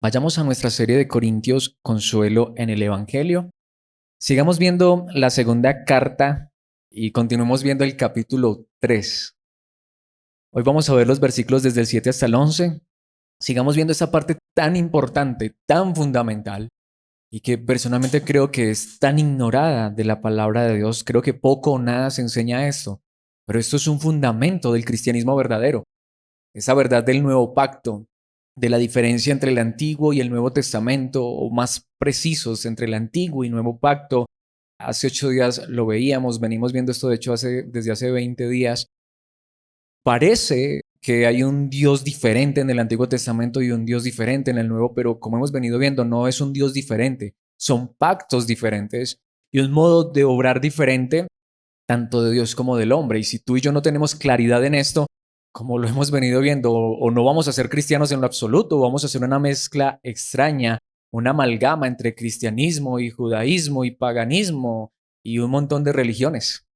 Vayamos a nuestra serie de Corintios Consuelo en el Evangelio. Sigamos viendo la segunda carta y continuemos viendo el capítulo 3. Hoy vamos a ver los versículos desde el 7 hasta el 11. Sigamos viendo esa parte tan importante, tan fundamental y que personalmente creo que es tan ignorada de la palabra de Dios. Creo que poco o nada se enseña esto, pero esto es un fundamento del cristianismo verdadero. Esa verdad del nuevo pacto, de la diferencia entre el Antiguo y el Nuevo Testamento, o más precisos, entre el Antiguo y Nuevo Pacto. Hace 8 días lo veíamos, venimos viendo esto de hecho desde hace 20 días. Parece que hay un Dios diferente en el Antiguo Testamento y un Dios diferente en el Nuevo, pero como hemos venido viendo, no es un Dios diferente, son pactos diferentes y un modo de obrar diferente, tanto de Dios como del hombre. Y si tú y yo no tenemos claridad en esto, como lo hemos venido viendo, o no vamos a ser cristianos en lo absoluto, vamos a hacer una mezcla extraña, una amalgama entre cristianismo y judaísmo y paganismo y un montón de religiones.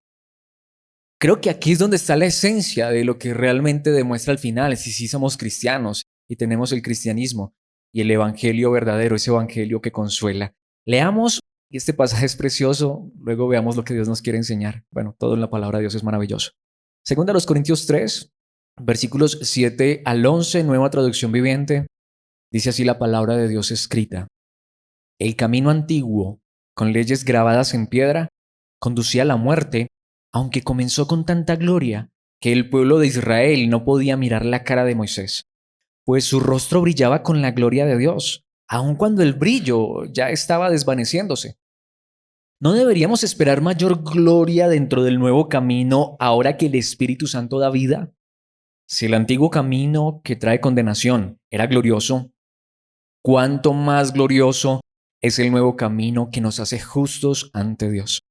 Creo que aquí es donde está la esencia de lo que realmente demuestra al final, si sí somos cristianos y tenemos el cristianismo y el evangelio verdadero, ese evangelio que consuela. Leamos, y este pasaje es precioso, luego veamos lo que Dios nos quiere enseñar. Bueno, todo en la palabra de Dios es maravilloso. Segunda a los Corintios 3, versículos 7 al 11, nueva traducción viviente, dice así la palabra de Dios escrita. El camino antiguo, con leyes grabadas en piedra, conducía a la muerte, aunque comenzó con tanta gloria que el pueblo de Israel no podía mirar la cara de Moisés, pues su rostro brillaba con la gloria de Dios, aun cuando el brillo ya estaba desvaneciéndose. ¿No deberíamos esperar mayor gloria dentro del nuevo camino ahora que el Espíritu Santo da vida? Si el antiguo camino que trae condenación era glorioso, ¿cuánto más glorioso es el nuevo camino que nos hace justos ante Dios?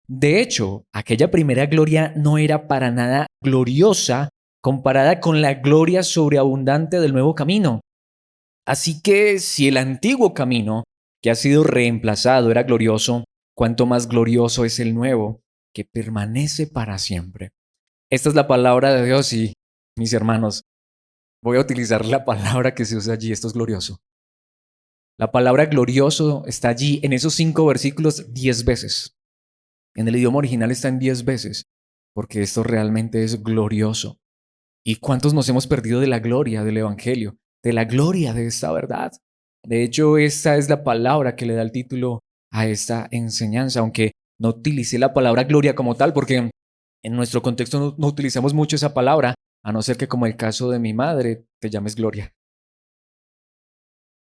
De hecho, aquella primera gloria no era para nada gloriosa comparada con la gloria sobreabundante del nuevo camino. Así que si el antiguo camino, que ha sido reemplazado, era glorioso, cuánto más glorioso es el nuevo, que permanece para siempre. Esta es la palabra de Dios y, mis hermanos, voy a utilizar la palabra que se usa allí, esto es glorioso. La palabra glorioso está allí en esos 5 versículos 10 veces. En el idioma original está en 10 veces, porque esto realmente es glorioso. ¿Y cuántos nos hemos perdido de la gloria del Evangelio, de la gloria de esta verdad? De hecho, esta es la palabra que le da el título a esta enseñanza, aunque no utilicé la palabra gloria como tal, porque en nuestro contexto no utilizamos mucho esa palabra, a no ser que como el caso de mi madre, te llames Gloria.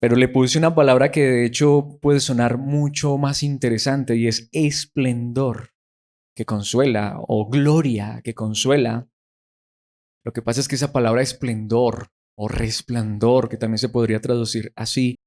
Pero le puse una palabra que de hecho puede sonar mucho más interesante y es esplendor, que consuela, o gloria, que consuela. Lo que pasa es que esa palabra esplendor o resplandor, que también se podría traducir así,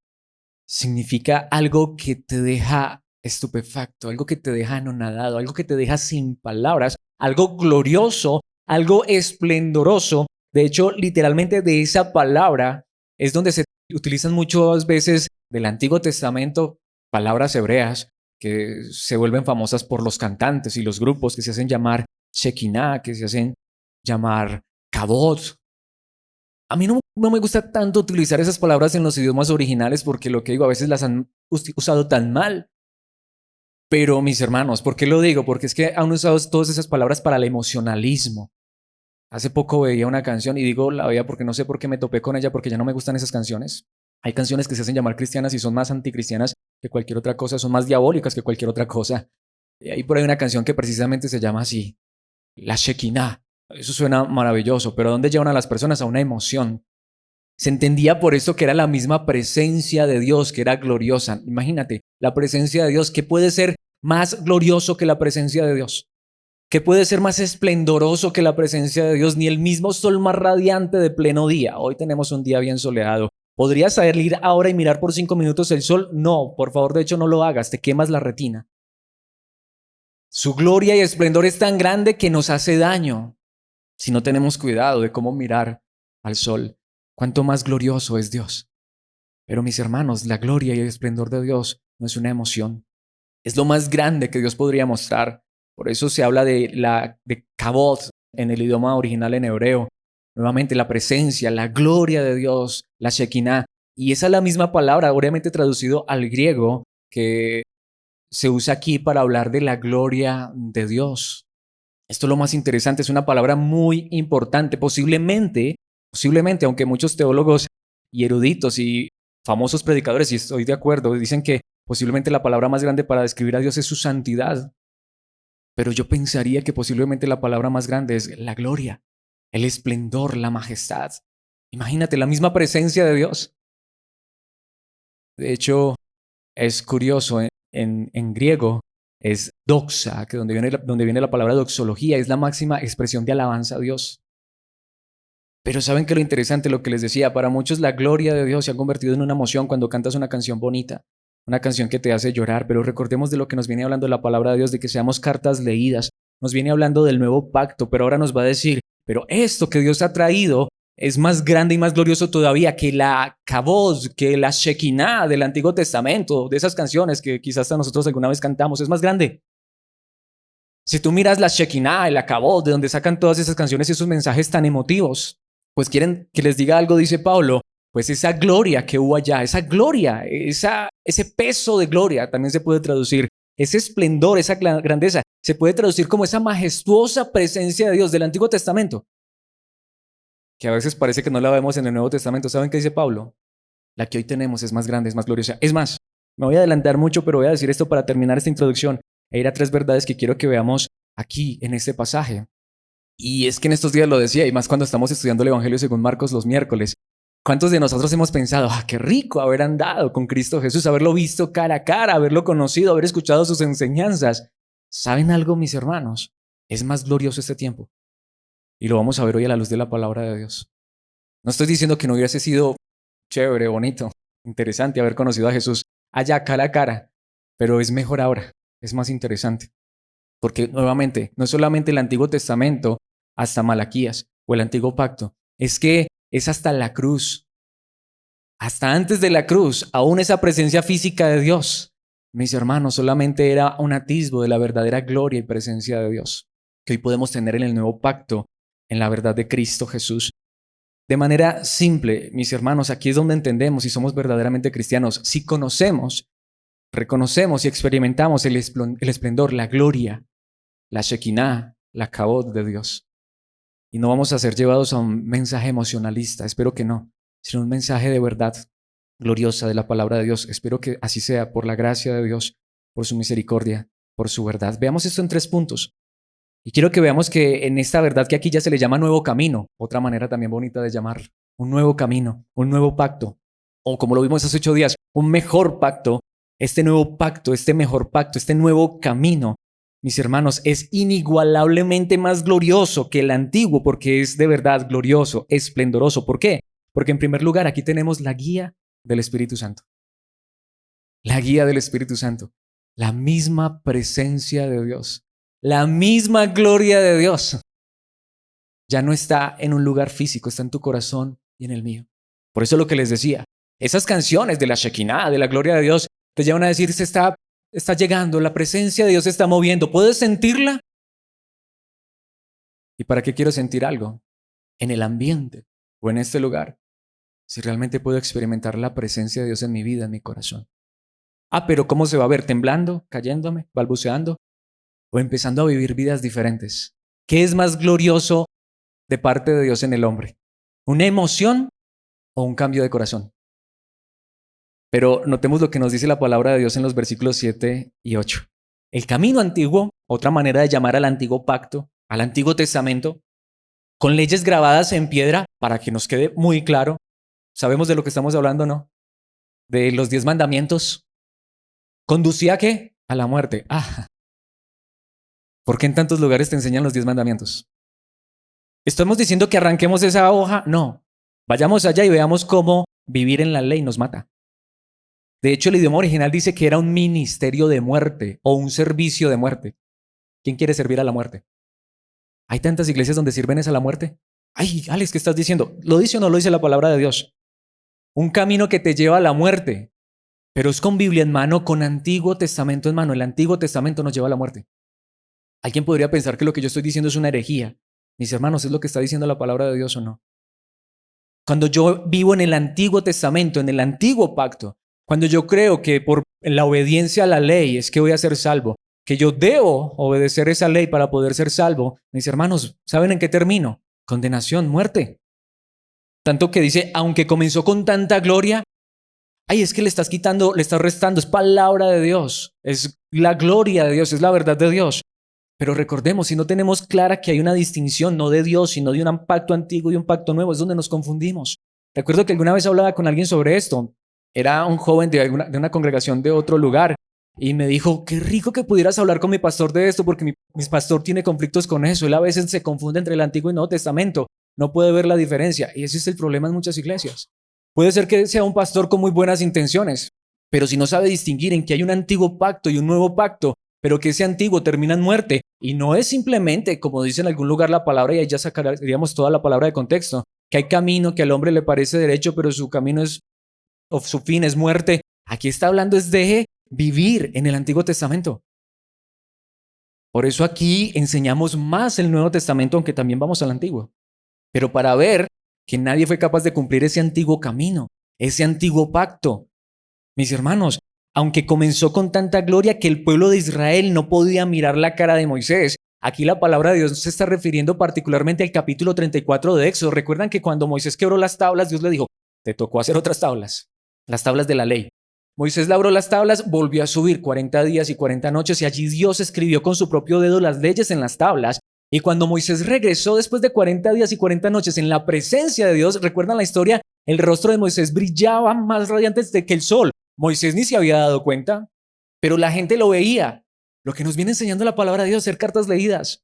significa algo que te deja estupefacto, algo que te deja anonadado, algo que te deja sin palabras, algo glorioso, algo esplendoroso. De hecho, literalmente de esa palabra es donde se utilizan muchas veces del Antiguo Testamento palabras hebreas que se vuelven famosas por los cantantes y los grupos que se hacen llamar Shekinah, que se hacen llamar Kabod. A mí no me gusta tanto utilizar esas palabras en los idiomas originales porque lo que digo a veces las han usado tan mal. Pero mis hermanos, ¿por qué lo digo? Porque es que han usado todas esas palabras para el emocionalismo. Hace poco veía una canción y digo la veía porque no sé por qué me topé con ella porque ya no me gustan esas canciones. Hay canciones que se hacen llamar cristianas y son más anticristianas que cualquier otra cosa, son más diabólicas que cualquier otra cosa. Y hay por ahí una canción que precisamente se llama así, la Shekinah. Eso suena maravilloso, pero ¿a dónde llevan a las personas? A una emoción. Se entendía por eso que era la misma presencia de Dios, que era gloriosa. Imagínate, la presencia de Dios, ¿qué puede ser más glorioso que la presencia de Dios? ¿Qué puede ser más esplendoroso que la presencia de Dios? Ni el mismo sol más radiante de pleno día. Hoy tenemos un día bien soleado. ¿Podrías salir ahora y mirar por 5 minutos el sol? No, por favor, de hecho no lo hagas, te quemas la retina. Su gloria y esplendor es tan grande que nos hace daño si no tenemos cuidado de cómo mirar al sol. Cuánto más glorioso es Dios. Pero mis hermanos, la gloria y el esplendor de Dios no es una emoción. Es lo más grande que Dios podría mostrar. Por eso se habla de Kabod en el idioma original en hebreo. Nuevamente la presencia, la gloria de Dios, la Shekinah. Y esa es la misma palabra, obviamente traducido al griego, que se usa aquí para hablar de la gloria de Dios. Esto es lo más interesante, es una palabra muy importante. Posiblemente, aunque muchos teólogos y eruditos y famosos predicadores, y estoy de acuerdo, dicen que posiblemente la palabra más grande para describir a Dios es su santidad. Pero yo pensaría que posiblemente la palabra más grande es la gloria, el esplendor, la majestad. Imagínate la misma presencia de Dios. De hecho, es curioso, en griego es doxa, que donde viene la palabra doxología, es la máxima expresión de alabanza a Dios. Pero saben que lo interesante, lo que les decía, para muchos la gloria de Dios se ha convertido en una emoción cuando cantas una canción bonita, una canción que te hace llorar, pero recordemos de lo que nos viene hablando la palabra de Dios, de que seamos cartas leídas, nos viene hablando del nuevo pacto, pero ahora nos va a decir, pero esto que Dios ha traído es más grande y más glorioso todavía que la Kabod, que la Shekinah del Antiguo Testamento, de esas canciones que quizás hasta nosotros alguna vez cantamos, es más grande. Si tú miras la Shekinah, el Kabod, de donde sacan todas esas canciones y esos mensajes tan emotivos, pues quieren que les diga algo, dice Pablo, pues esa gloria que hubo allá, esa gloria, ese peso de gloria también se puede traducir, ese esplendor, esa grandeza, se puede traducir como esa majestuosa presencia de Dios del Antiguo Testamento, que a veces parece que no la vemos en el Nuevo Testamento. ¿Saben qué dice Pablo? La que hoy tenemos es más grande, es más gloriosa. Es más, me voy a adelantar mucho, pero voy a decir esto para terminar esta introducción e ir a tres verdades que quiero que veamos aquí en este pasaje. Y es que en estos días lo decía, y más cuando estamos estudiando el Evangelio según Marcos los miércoles. ¿Cuántos de nosotros hemos pensado, qué rico haber andado con Cristo Jesús, haberlo visto cara a cara, haberlo conocido, haber escuchado sus enseñanzas? ¿Saben algo, mis hermanos? Es más glorioso este tiempo. Y lo vamos a ver hoy a la luz de la palabra de Dios. No estoy diciendo que no hubiese sido chévere, bonito, interesante haber conocido a Jesús allá cara a cara, pero es mejor ahora, es más interesante. Porque nuevamente, no es solamente el Antiguo Testamento hasta Malaquías o el Antiguo Pacto, es que es hasta la cruz, hasta antes de la cruz, aún esa presencia física de Dios, mis hermanos, solamente era un atisbo de la verdadera gloria y presencia de Dios que hoy podemos tener en el nuevo pacto, en la verdad de Cristo Jesús. De manera simple, mis hermanos, aquí es donde entendemos si somos verdaderamente cristianos, si conocemos, reconocemos y experimentamos el esplendor, la gloria, la Shekinah, la Kabod de Dios. Y no vamos a ser llevados a un mensaje emocionalista, espero que no, sino un mensaje de verdad gloriosa de la palabra de Dios. Espero que así sea, por la gracia de Dios, por su misericordia, por su verdad. Veamos esto en 3 puntos. Y quiero que veamos que en esta verdad que aquí ya se le llama nuevo camino, otra manera también bonita de llamarlo, un nuevo camino, un nuevo pacto, o como lo vimos hace 8 días, un mejor pacto, este nuevo pacto, este mejor pacto, este nuevo camino, mis hermanos, es inigualablemente más glorioso que el antiguo porque es de verdad glorioso, esplendoroso. ¿Por qué? Porque en primer lugar aquí tenemos la guía del Espíritu Santo. La guía del Espíritu Santo, la misma presencia de Dios. La misma gloria de Dios ya no está en un lugar físico, está en tu corazón y en el mío. Por eso lo que les decía, esas canciones de la Shekinah, de la gloria de Dios, te llevan a decir, está llegando, la presencia de Dios se está moviendo. ¿Puedes sentirla? ¿Y para qué quiero sentir algo? En el ambiente o en este lugar. Si realmente puedo experimentar la presencia de Dios en mi vida, en mi corazón. Pero ¿cómo se va a ver? ¿Temblando? ¿Cayéndome? ¿Balbuceando? ¿O empezando a vivir vidas diferentes? ¿Qué es más glorioso de parte de Dios en el hombre? ¿Una emoción o un cambio de corazón? Pero notemos lo que nos dice la palabra de Dios en los versículos 7 y 8. El camino antiguo, otra manera de llamar al antiguo pacto, al Antiguo Testamento, con leyes grabadas en piedra, para que nos quede muy claro, ¿sabemos de lo que estamos hablando, no? De los 10 mandamientos. ¿Conducía a qué? A la muerte. ¿Por qué en tantos lugares te enseñan los 10 mandamientos? ¿Estamos diciendo que arranquemos esa hoja? No. Vayamos allá y veamos cómo vivir en la ley nos mata. De hecho, el idioma original dice que era un ministerio de muerte o un servicio de muerte. ¿Quién quiere servir a la muerte? ¿Hay tantas iglesias donde sirven a la muerte? Ay, Alex, ¿qué estás diciendo? ¿Lo dice o no lo dice la palabra de Dios? Un camino que te lleva a la muerte, pero es con Biblia en mano, con Antiguo Testamento en mano. El Antiguo Testamento nos lleva a la muerte. Alguien podría pensar que lo que yo estoy diciendo es una herejía. Mis hermanos, ¿es lo que está diciendo la palabra de Dios o no? Cuando yo vivo en el Antiguo Testamento, en el Antiguo Pacto, cuando yo creo que por la obediencia a la ley es que voy a ser salvo, que yo debo obedecer esa ley para poder ser salvo, mis hermanos, ¿saben en qué termino? Condenación, muerte. Tanto que dice, aunque comenzó con tanta gloria, ay, es que le estás quitando, le estás restando, es palabra de Dios, es la gloria de Dios, es la verdad de Dios. Pero recordemos, si no tenemos clara que hay una distinción no de Dios, sino de un pacto antiguo y un pacto nuevo, es donde nos confundimos. Recuerdo que alguna vez hablaba con alguien sobre esto. Era un joven de una congregación de otro lugar y me dijo, qué rico que pudieras hablar con mi pastor de esto porque mi pastor tiene conflictos con eso. Él a veces se confunde entre el Antiguo y Nuevo Testamento. No puede ver la diferencia. Y ese es el problema en muchas iglesias. Puede ser que sea un pastor con muy buenas intenciones, pero si no sabe distinguir en que hay un antiguo pacto y un nuevo pacto, pero que ese antiguo termina en muerte, y no es simplemente, como dice en algún lugar la palabra, y ahí ya sacaríamos toda la palabra de contexto, que hay camino que al hombre le parece derecho, pero su camino es, o su fin es muerte. Aquí está hablando es de vivir en el Antiguo Testamento. Por eso aquí enseñamos más el Nuevo Testamento, aunque también vamos al Antiguo. Pero para ver que nadie fue capaz de cumplir ese antiguo camino, ese antiguo pacto. Mis hermanos, aunque comenzó con tanta gloria que el pueblo de Israel no podía mirar la cara de Moisés, aquí la palabra de Dios se está refiriendo particularmente al capítulo 34 de Éxodo. Recuerdan que cuando Moisés quebró las tablas, Dios le dijo, te tocó hacer otras tablas, las tablas de la ley. Moisés labró las tablas, volvió a subir 40 días y 40 noches y allí Dios escribió con su propio dedo las leyes en las tablas. Y cuando Moisés regresó después de 40 días y 40 noches en la presencia de Dios, ¿recuerdan la historia? El rostro de Moisés brillaba más radiante que el sol. Moisés ni se había dado cuenta, pero la gente lo veía. Lo que nos viene enseñando la palabra de Dios, ser cartas leídas.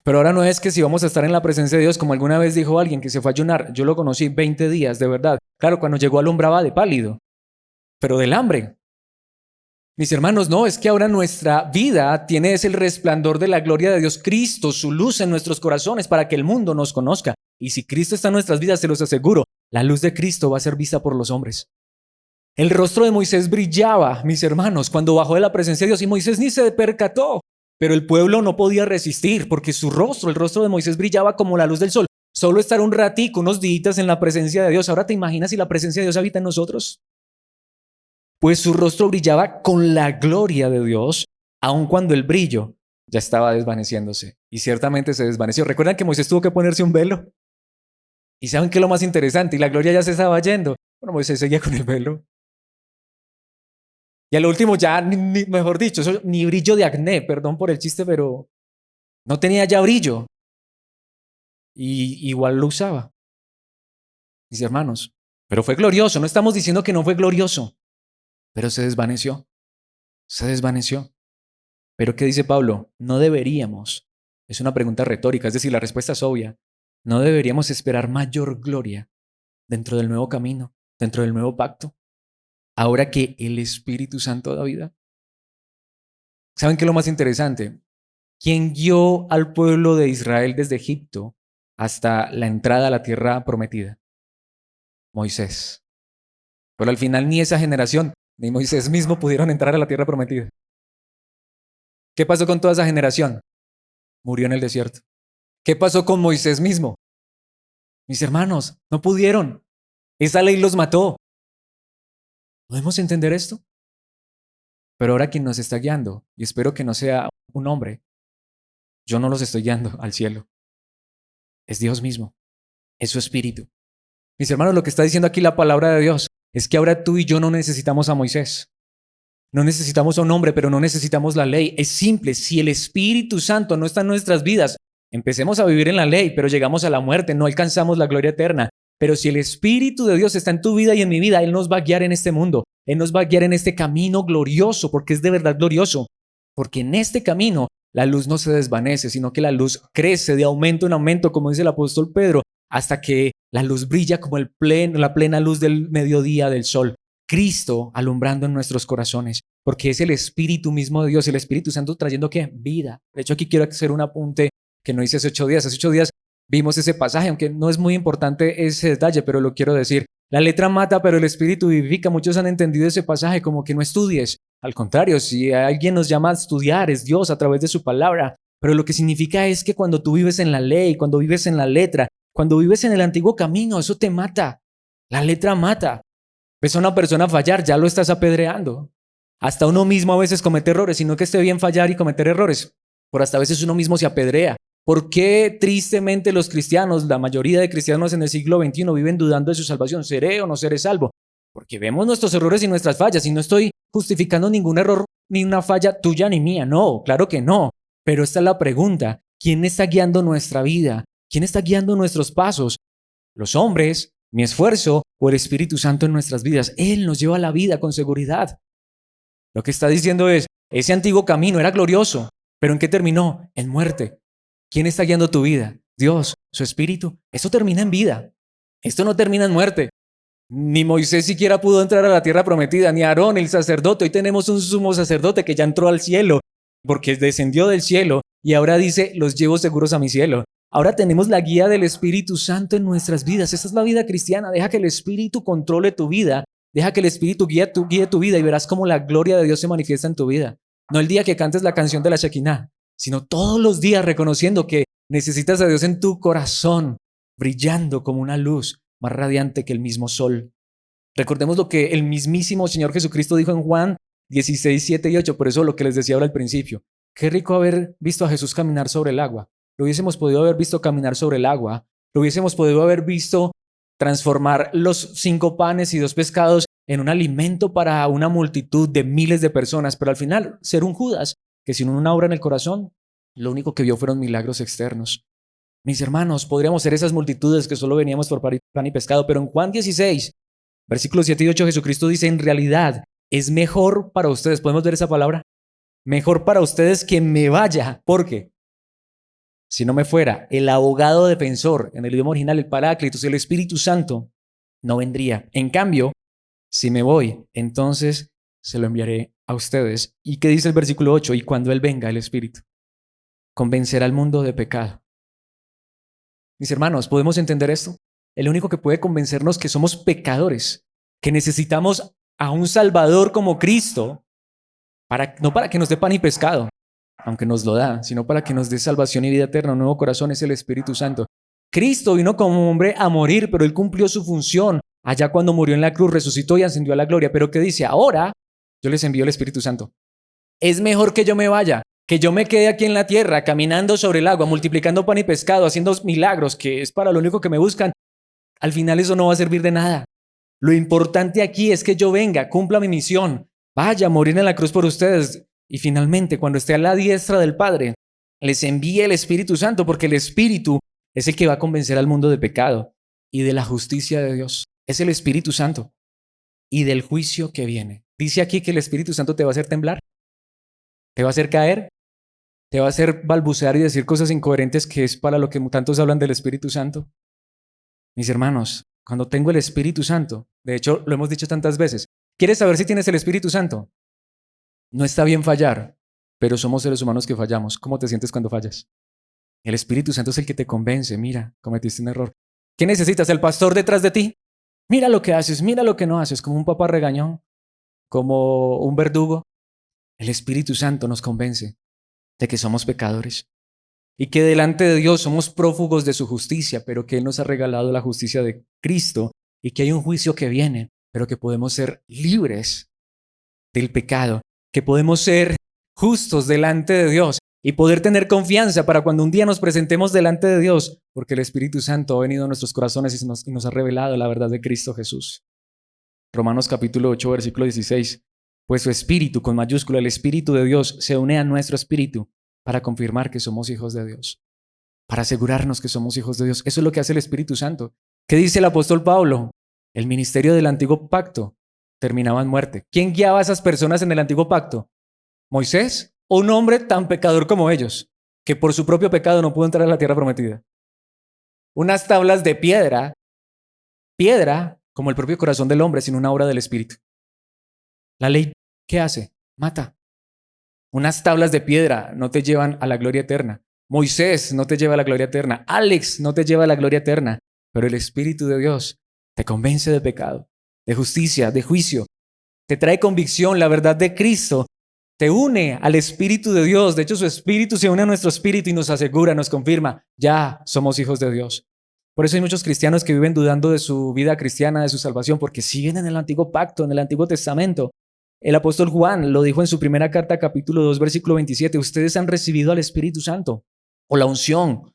Pero ahora no es que si vamos a estar en la presencia de Dios, como alguna vez dijo alguien que se fue a ayunar, yo lo conocí 20 días, de verdad. Claro, cuando llegó alumbraba de pálido, pero del hambre. Mis hermanos, no, es que ahora nuestra vida tiene el resplandor de la gloria de Dios, Cristo, su luz en nuestros corazones para que el mundo nos conozca. Y si Cristo está en nuestras vidas, se los aseguro, la luz de Cristo va a ser vista por los hombres. El rostro de Moisés brillaba, mis hermanos, cuando bajó de la presencia de Dios y Moisés ni se percató. Pero el pueblo no podía resistir porque su rostro, el rostro de Moisés brillaba como la luz del sol. Solo estar un ratico, unos días en la presencia de Dios. Ahora te imaginas si la presencia de Dios habita en nosotros. Pues su rostro brillaba con la gloria de Dios, aun cuando el brillo ya estaba desvaneciéndose. Y ciertamente se desvaneció. ¿Recuerdan que Moisés tuvo que ponerse un velo? ¿Y saben qué es lo más interesante? Y la gloria ya se estaba yendo. Bueno, Moisés seguía con el velo. Y a lo último ya, mejor dicho, eso, ni brillo de acné, perdón por el chiste, pero no tenía ya brillo. Y igual lo usaba. Mis hermanos, pero fue glorioso. No estamos diciendo que no fue glorioso, pero se desvaneció. Se desvaneció. Pero ¿qué dice Pablo? No deberíamos. Es una pregunta retórica, es decir, la respuesta es obvia. No deberíamos esperar mayor gloria dentro del nuevo camino, dentro del nuevo pacto, ahora que el Espíritu Santo da vida. ¿Saben qué es lo más interesante? ¿Quién guió al pueblo de Israel desde Egipto hasta la entrada a la tierra prometida? Moisés. Pero al final ni esa generación, ni Moisés mismo pudieron entrar a la tierra prometida. ¿Qué pasó con toda esa generación? Murió en el desierto. ¿Qué pasó con Moisés mismo? Mis hermanos, no pudieron. Esa ley los mató. ¿Podemos entender esto? Pero ahora quien nos está guiando, y espero que no sea un hombre, yo no los estoy guiando al cielo. Es Dios mismo, es su espíritu. Mis hermanos, lo que está diciendo aquí la palabra de Dios es que ahora tú y yo no necesitamos a Moisés. No necesitamos a un hombre, pero no necesitamos la ley. Es simple, si el Espíritu Santo no está en nuestras vidas, empecemos a vivir en la ley, pero llegamos a la muerte, no alcanzamos la gloria eterna. Pero si el Espíritu de Dios está en tu vida y en mi vida, Él nos va a guiar en este mundo. Él nos va a guiar en este camino glorioso, porque es de verdad glorioso. Porque en este camino la luz no se desvanece, sino que la luz crece de aumento en aumento, como dice el apóstol Pedro, hasta que la luz brilla como la plena luz del mediodía del sol. Cristo alumbrando en nuestros corazones, porque es el Espíritu mismo de Dios, el Espíritu Santo trayendo ¿qué? Vida. De hecho, aquí quiero hacer un apunte que no hice hace 8 días. Hace 8 días vimos ese pasaje, aunque no es muy importante ese detalle, pero lo quiero decir. La letra mata, pero el Espíritu vivifica. Muchos han entendido ese pasaje como que no estudies. Al contrario, si alguien nos llama a estudiar, es Dios a través de su palabra. Pero lo que significa es que cuando tú vives en la ley, cuando vives en la letra, Cuando vives en el antiguo camino, eso te mata. La letra mata. Ves a una persona fallar, ya lo estás apedreando. Hasta uno mismo a veces comete errores, y no que esté bien fallar y cometer errores, pero hasta a veces uno mismo se apedrea. ¿Por qué tristemente los cristianos, la mayoría de cristianos en el siglo XXI viven dudando de su salvación? ¿Seré o no seré salvo? Porque vemos nuestros errores y nuestras fallas, y no estoy justificando ningún error ni una falla tuya ni mía, no, claro que no. Pero esta es la pregunta: ¿quién está guiando nuestra vida? ¿Quién está guiando nuestros pasos? ¿Los hombres, mi esfuerzo o el Espíritu Santo en nuestras vidas? Él nos lleva a la vida con seguridad. Lo que está diciendo es, ese antiguo camino era glorioso, pero ¿en qué terminó? En muerte. ¿Quién está guiando tu vida? Dios, su Espíritu. Eso termina en vida. Esto no termina en muerte. Ni Moisés siquiera pudo entrar a la tierra prometida, ni Aarón, el sacerdote. Hoy tenemos un sumo sacerdote que ya entró al cielo, porque descendió del cielo y ahora dice, los llevo seguros a mi cielo. Ahora tenemos la guía del Espíritu Santo en nuestras vidas. Esa es la vida cristiana. Deja que el Espíritu controle tu vida. Deja que el Espíritu guíe tu vida y verás cómo la gloria de Dios se manifiesta en tu vida. No el día que cantes la canción de la Shekinah, sino todos los días reconociendo que necesitas a Dios en tu corazón, brillando como una luz más radiante que el mismo sol. Recordemos lo que el mismísimo Señor Jesucristo dijo en Juan 16, 7 y 8, por eso lo que les decía ahora al principio. Qué rico haber visto a Jesús caminar sobre el agua. Lo hubiésemos podido haber visto caminar sobre el agua, lo hubiésemos podido haber visto transformar los 5 panes y 2 pescados en un alimento para una multitud de miles de personas, pero al final ser un Judas que sin una obra en el corazón, lo único que vio fueron milagros externos. Mis hermanos, podríamos ser esas multitudes que solo veníamos por pan y pescado, pero en Juan 16, versículos 7 y 8, Jesucristo dice, en realidad es mejor para ustedes, ¿podemos ver esa palabra? Mejor para ustedes que me vaya. ¿Por qué? Si no me fuera, el abogado defensor, en el idioma original, el Paráclitos, el Espíritu Santo, no vendría. En cambio, si me voy, entonces se lo enviaré a ustedes. ¿Y qué dice el versículo 8? Y cuando Él venga, el Espíritu, convencerá al mundo de pecado. Mis hermanos, ¿podemos entender esto? El único que puede convencernos que somos pecadores, que necesitamos a un Salvador como Cristo, no para que nos dé pan y pescado, aunque nos lo da, sino para que nos dé salvación y vida eterna, un nuevo corazón, es el Espíritu Santo. Cristo vino como hombre a morir, pero Él cumplió su función. Allá cuando murió en la cruz, resucitó y ascendió a la gloria. Pero ¿qué dice? Ahora yo les envío el Espíritu Santo. Es mejor que yo me vaya, que yo me quede aquí en la tierra, caminando sobre el agua, multiplicando pan y pescado, haciendo milagros, que es para lo único que me buscan. Al final eso no va a servir de nada. Lo importante aquí es que yo venga, cumpla mi misión, vaya a morir en la cruz por ustedes. Y finalmente, cuando esté a la diestra del Padre, les envíe el Espíritu Santo, porque el Espíritu es el que va a convencer al mundo de pecado y de la justicia de Dios. Es el Espíritu Santo y del juicio que viene. Dice aquí que el Espíritu Santo te va a hacer temblar, te va a hacer caer, te va a hacer balbucear y decir cosas incoherentes, que es para lo que tantos hablan del Espíritu Santo. Mis hermanos, cuando tengo el Espíritu Santo, de hecho lo hemos dicho tantas veces, ¿quieres saber si tienes el Espíritu Santo? No está bien fallar, pero somos seres humanos que fallamos. ¿Cómo te sientes cuando fallas? El Espíritu Santo es el que te convence. Mira, cometiste un error. ¿Qué necesitas? ¿El pastor detrás de ti? Mira lo que haces, mira lo que no haces, como un papá regañón, como un verdugo. El Espíritu Santo nos convence de que somos pecadores y que delante de Dios somos prófugos de su justicia, pero que Él nos ha regalado la justicia de Cristo y que hay un juicio que viene, pero que podemos ser libres del pecado, que podemos ser justos delante de Dios y poder tener confianza para cuando un día nos presentemos delante de Dios, porque el Espíritu Santo ha venido a nuestros corazones y nos ha revelado la verdad de Cristo Jesús. Romanos capítulo 8, versículo 16. Pues su Espíritu, con mayúscula, el Espíritu de Dios, se une a nuestro espíritu para confirmar que somos hijos de Dios, para asegurarnos que somos hijos de Dios. Eso es lo que hace el Espíritu Santo. ¿Qué dice el apóstol Pablo? El ministerio del antiguo pacto terminaba en muerte. ¿Quién guiaba a esas personas en el antiguo pacto? ¿Moisés o un hombre tan pecador como ellos, que por su propio pecado no pudo entrar a la tierra prometida? Unas tablas de piedra como el propio corazón del hombre, sin una obra del Espíritu. La ley, ¿qué hace? Mata. Unas tablas de piedra no te llevan a la gloria eterna. Moisés no te lleva a la gloria eterna. Alex no te lleva a la gloria eterna. Pero el Espíritu de Dios te convence de pecado, de justicia, de juicio. Te trae convicción, la verdad de Cristo. Te une al Espíritu de Dios. De hecho, su Espíritu se une a nuestro espíritu y nos asegura, nos confirma, ya somos hijos de Dios. Por eso hay muchos cristianos que viven dudando de su vida cristiana, de su salvación, porque siguen en el antiguo pacto, en el Antiguo Testamento. El apóstol Juan lo dijo en su primera carta, capítulo 2, versículo 27. Ustedes han recibido al Espíritu Santo o la unción,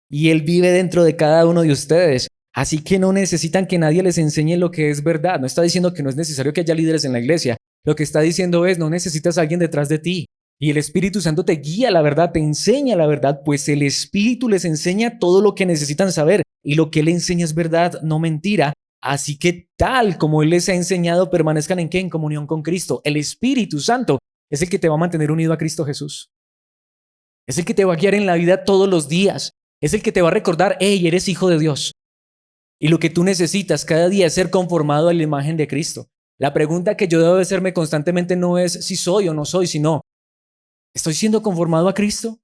y Él vive dentro de cada uno de ustedes. Así que no necesitan que nadie les enseñe lo que es verdad. No está diciendo que no es necesario que haya líderes en la iglesia. Lo que está diciendo es, no necesitas a alguien detrás de ti. Y el Espíritu Santo te guía a la verdad, te enseña la verdad, pues el Espíritu les enseña todo lo que necesitan saber. Y lo que Él enseña es verdad, no mentira. Así que tal como Él les ha enseñado, permanezcan ¿en qué? En comunión con Cristo. El Espíritu Santo es el que te va a mantener unido a Cristo Jesús. Es el que te va a guiar en la vida todos los días. Es el que te va a recordar, hey, eres hijo de Dios. Y lo que tú necesitas cada día es ser conformado a la imagen de Cristo. La pregunta que yo debo hacerme constantemente no es si soy o no soy, sino, ¿estoy siendo conformado a Cristo?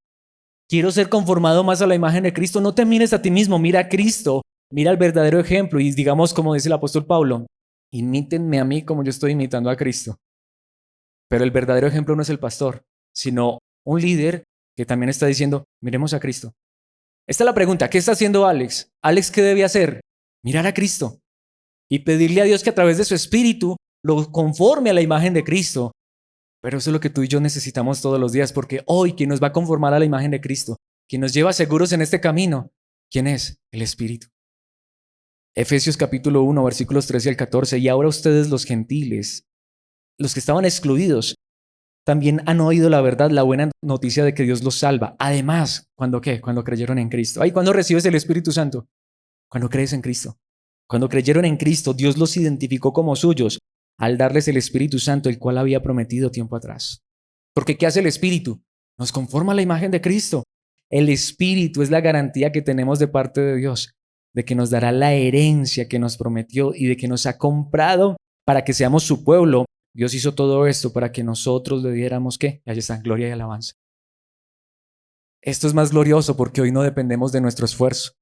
Quiero ser conformado más a la imagen de Cristo. No te mires a ti mismo, mira a Cristo, mira el verdadero ejemplo. Y digamos, como dice el apóstol Pablo, imítenme a mí como yo estoy imitando a Cristo. Pero el verdadero ejemplo no es el pastor, sino un líder que también está diciendo, miremos a Cristo. Esta es la pregunta, ¿qué está haciendo Alex? ¿Alex qué debe hacer? Mirar a Cristo y pedirle a Dios que a través de su espíritu lo conforme a la imagen de Cristo. Pero eso es lo que tú y yo necesitamos todos los días, porque hoy quien nos va a conformar a la imagen de Cristo, quien nos lleva seguros en este camino, ¿quién es? El Espíritu. Efesios capítulo 1, versículos 13 al 14. Y ahora ustedes los gentiles, los que estaban excluidos, también han oído la verdad, la buena noticia de que Dios los salva. Además, ¿cuándo qué? Cuando creyeron en Cristo. Ay, ¿cuándo recibes el Espíritu Santo? Cuando crees en Cristo. Cuando creyeron en Cristo, Dios los identificó como suyos al darles el Espíritu Santo, el cual había prometido tiempo atrás. Porque ¿qué hace el Espíritu? Nos conforma a la imagen de Cristo. El Espíritu es la garantía que tenemos de parte de Dios, de que nos dará la herencia que nos prometió y de que nos ha comprado para que seamos su pueblo. Dios hizo todo esto para que nosotros le diéramos ¿qué? Allí está, gloria y alabanza. Esto es más glorioso porque hoy no dependemos de nuestro esfuerzo.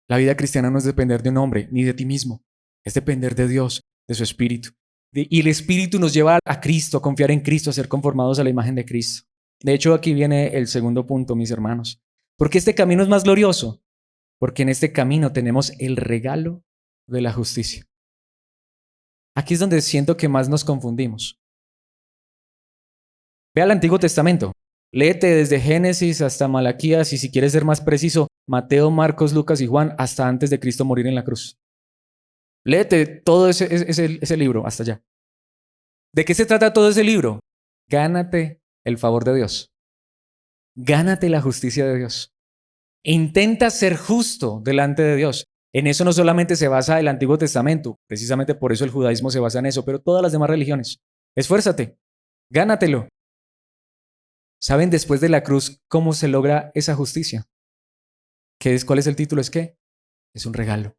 La vida cristiana no es depender de un hombre ni de ti mismo, es depender de Dios, de su Espíritu. Y el Espíritu nos lleva a Cristo, a confiar en Cristo, a ser conformados a la imagen de Cristo. De hecho, aquí viene el segundo punto, mis hermanos. ¿Por qué este camino es más glorioso? Porque en este camino tenemos el regalo de la justicia. Aquí es donde siento que más nos confundimos. Ve al Antiguo Testamento. Léete desde Génesis hasta Malaquías y si quieres ser más preciso, Mateo, Marcos, Lucas y Juan hasta antes de Cristo morir en la cruz. Léete todo ese libro hasta allá. ¿De qué se trata todo ese libro? Gánate el favor de Dios. Gánate la justicia de Dios. Intenta ser justo delante de Dios. En eso no solamente se basa el Antiguo Testamento, precisamente por eso el judaísmo se basa en eso, pero todas las demás religiones. Esfuérzate, gánatelo. ¿Saben después de la cruz cómo se logra esa justicia? ¿Cuál es el título? Es que es un regalo.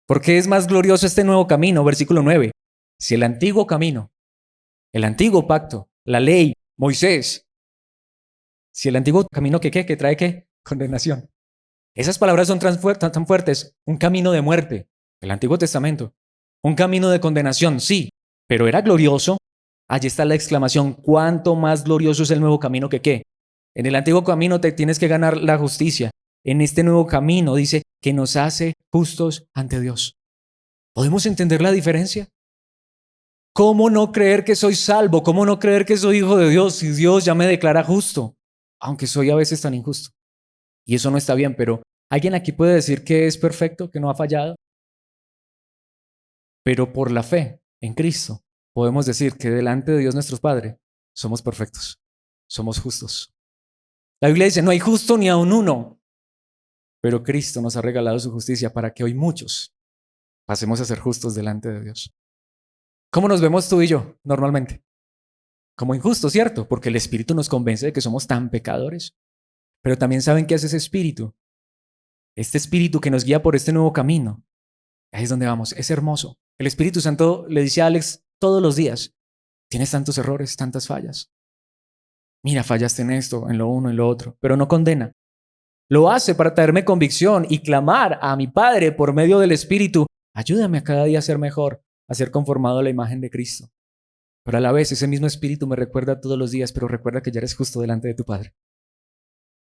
¿Por qué es más glorioso este nuevo camino? Versículo 9. Si el antiguo camino, el antiguo pacto, la ley, Moisés, si el antiguo camino que trae ¿qué? Condenación. Esas palabras son tan fuertes. Un camino de muerte, el Antiguo Testamento. Un camino de condenación, sí, pero era glorioso. Allí está la exclamación, ¿cuánto más glorioso es el nuevo camino que qué? En el antiguo camino te tienes que ganar la justicia. En este nuevo camino dice que nos hace justos ante Dios. ¿Podemos entender la diferencia? ¿Cómo no creer que soy salvo? ¿Cómo no creer que soy hijo de Dios si Dios ya me declara justo? Aunque soy a veces tan injusto. Y eso no está bien, pero ¿alguien aquí puede decir que es perfecto, que no ha fallado? Pero por la fe en Cristo podemos decir que delante de Dios nuestro Padre somos perfectos, somos justos. La Biblia dice, no hay justo ni aun uno, pero Cristo nos ha regalado su justicia para que hoy muchos pasemos a ser justos delante de Dios. ¿Cómo nos vemos tú y yo normalmente? Como injustos, ¿cierto? Porque el Espíritu nos convence de que somos tan pecadores. Pero también saben qué hace ese Espíritu. Este Espíritu que nos guía por este nuevo camino. Ahí es donde vamos. Es hermoso. El Espíritu Santo le dice a Alex todos los días, tienes tantos errores, tantas fallas. Mira, fallaste en esto, en lo uno, en lo otro, pero no condena. Lo hace para traerme convicción y clamar a mi Padre por medio del Espíritu, ayúdame a cada día a ser mejor, a ser conformado a la imagen de Cristo. Pero a la vez ese mismo Espíritu me recuerda todos los días, pero recuerda que ya eres justo delante de tu Padre.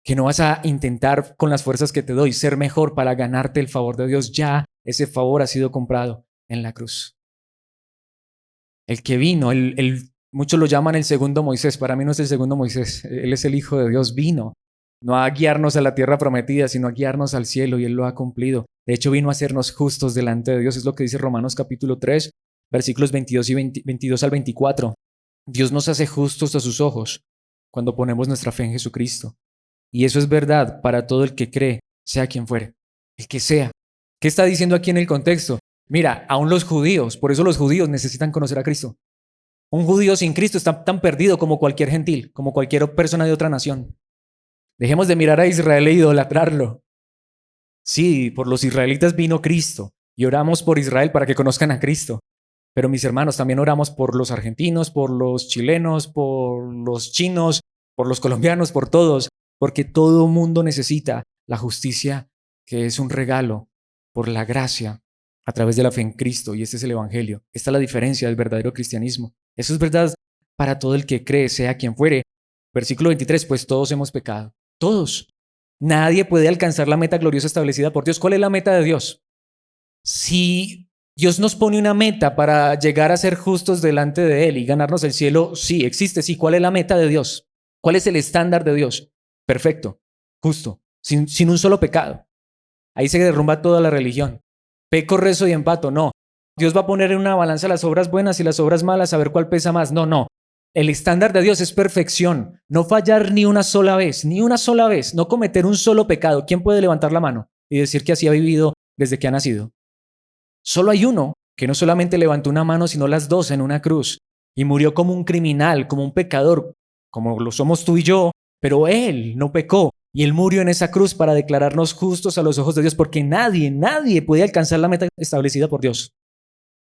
que no vas a intentar con las fuerzas que te doy ser mejor para ganarte el favor de Dios. Ya ese favor ha sido comprado en la cruz. El que vino, muchos lo llaman el segundo Moisés. Para mí no es el segundo Moisés. Él es el Hijo de Dios. Vino no a guiarnos a la tierra prometida, sino a guiarnos al cielo, y Él lo ha cumplido. De hecho, vino a hacernos justos delante de Dios. Es lo que dice Romanos capítulo 3, versículos 22 al 24. Dios nos hace justos a sus ojos cuando ponemos nuestra fe en Jesucristo. Y eso es verdad para todo el que cree, sea quien fuere, el que sea. ¿Qué está diciendo aquí en el contexto? Mira, aún los judíos, por eso los judíos necesitan conocer a Cristo. Un judío sin Cristo está tan perdido como cualquier gentil, como cualquier persona de otra nación. Dejemos de mirar a Israel e idolatrarlo. Sí, por los israelitas vino Cristo y oramos por Israel para que conozcan a Cristo. Pero mis hermanos, también oramos por los argentinos, por los chilenos, por los chinos, por los colombianos, por todos, porque todo mundo necesita la justicia que es un regalo por la gracia a través de la fe en Cristo, y este es el Evangelio. Esta es la diferencia del verdadero cristianismo. Eso es verdad para todo el que cree, sea quien fuere. Versículo 23, pues todos hemos pecado. Todos. Nadie puede alcanzar la meta gloriosa establecida por Dios. ¿Cuál es la meta de Dios? Si Dios nos pone una meta para llegar a ser justos delante de Él y ganarnos el cielo, sí, existe, sí. ¿Cuál es la meta de Dios? ¿Cuál es el estándar de Dios? Perfecto, justo, sin un solo pecado. Ahí se derrumba toda la religión. Peco, rezo y empato, no. Dios va a poner en una balanza las obras buenas y las obras malas, a ver cuál pesa más. No, no. El estándar de Dios es perfección, no fallar ni una sola vez, no cometer un solo pecado. ¿Quién puede levantar la mano y decir que así ha vivido desde que ha nacido? Solo hay uno que no solamente levantó una mano, sino las dos en una cruz, y murió como un criminal, como un pecador, como lo somos tú y yo, pero Él no pecó, y Él murió en esa cruz para declararnos justos a los ojos de Dios, porque nadie puede alcanzar la meta establecida por Dios.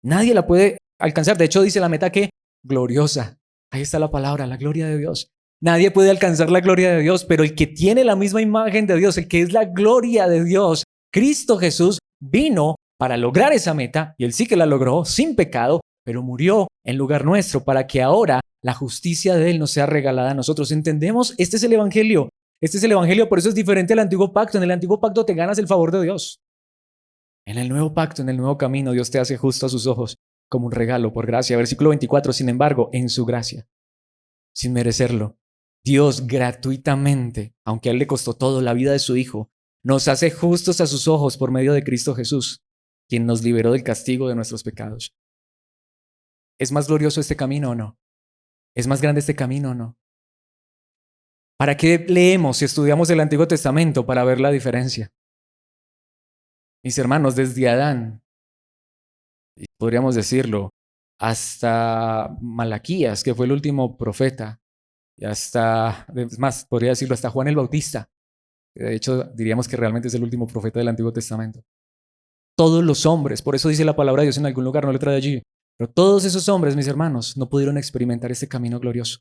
Nadie la puede alcanzar. De hecho, dice la meta que gloriosa. Ahí está la palabra, la gloria de Dios. Nadie puede alcanzar la gloria de Dios, pero el que tiene la misma imagen de Dios, el que es la gloria de Dios, Cristo Jesús, vino para lograr esa meta, y Él sí que la logró sin pecado, pero murió en lugar nuestro para que ahora la justicia de Él nos sea regalada a nosotros. ¿Entendemos? Este es el Evangelio. Este es el Evangelio, por eso es diferente al antiguo pacto. En el antiguo pacto te ganas el favor de Dios. En el nuevo pacto, en el nuevo camino, Dios te hace justo a sus ojos como un regalo por gracia. Versículo 24, sin embargo, en su gracia, sin merecerlo, Dios gratuitamente, aunque a Él le costó todo, la vida de su Hijo, nos hace justos a sus ojos por medio de Cristo Jesús, quien nos liberó del castigo de nuestros pecados. ¿Es más glorioso este camino o no? ¿Es más grande este camino o no? ¿Para qué leemos y estudiamos el Antiguo Testamento? Para ver la diferencia. Mis hermanos, desde Adán, podríamos decirlo, hasta Malaquías, que fue el último profeta, y hasta, es más, podría decirlo, hasta Juan el Bautista. De hecho, diríamos que realmente es el último profeta del Antiguo Testamento. Todos los hombres, por eso dice la palabra de Dios en algún lugar, no le trae allí, pero todos esos hombres, mis hermanos, no pudieron experimentar este camino glorioso.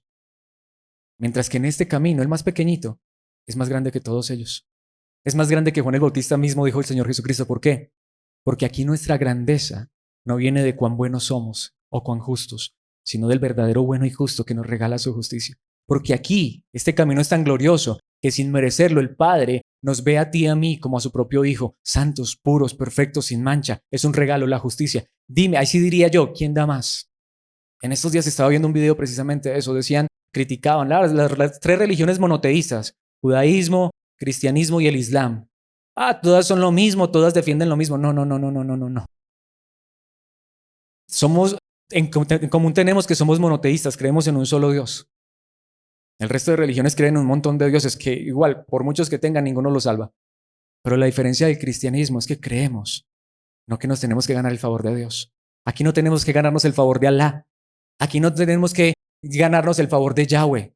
Mientras que en este camino, el más pequeñito, es más grande que todos ellos. Es más grande que Juan el Bautista mismo, dijo el Señor Jesucristo. ¿Por qué? Porque aquí nuestra grandeza no viene de cuán buenos somos o cuán justos, sino del verdadero bueno y justo que nos regala su justicia. Porque aquí este camino es tan glorioso que sin merecerlo el Padre nos ve a ti y a mí como a su propio Hijo, santos, puros, perfectos, sin mancha. Es un regalo la justicia. Dime, ahí sí diría yo, ¿quién da más? En estos días estaba viendo un video precisamente de eso. Decían, criticaban las tres religiones monoteístas, judaísmo, cristianismo y el islam. Todas son lo mismo, todas defienden lo mismo. No, no, no, no, no, no, no, no. En común tenemos que somos monoteístas, creemos en un solo Dios. El resto de religiones creen en un montón de dioses que igual, por muchos que tengan, ninguno los salva. Pero la diferencia del cristianismo es que creemos, no que nos tenemos que ganar el favor de Dios. Aquí no tenemos que ganarnos el favor de Alá. Aquí no tenemos que ganarnos el favor de Yahweh.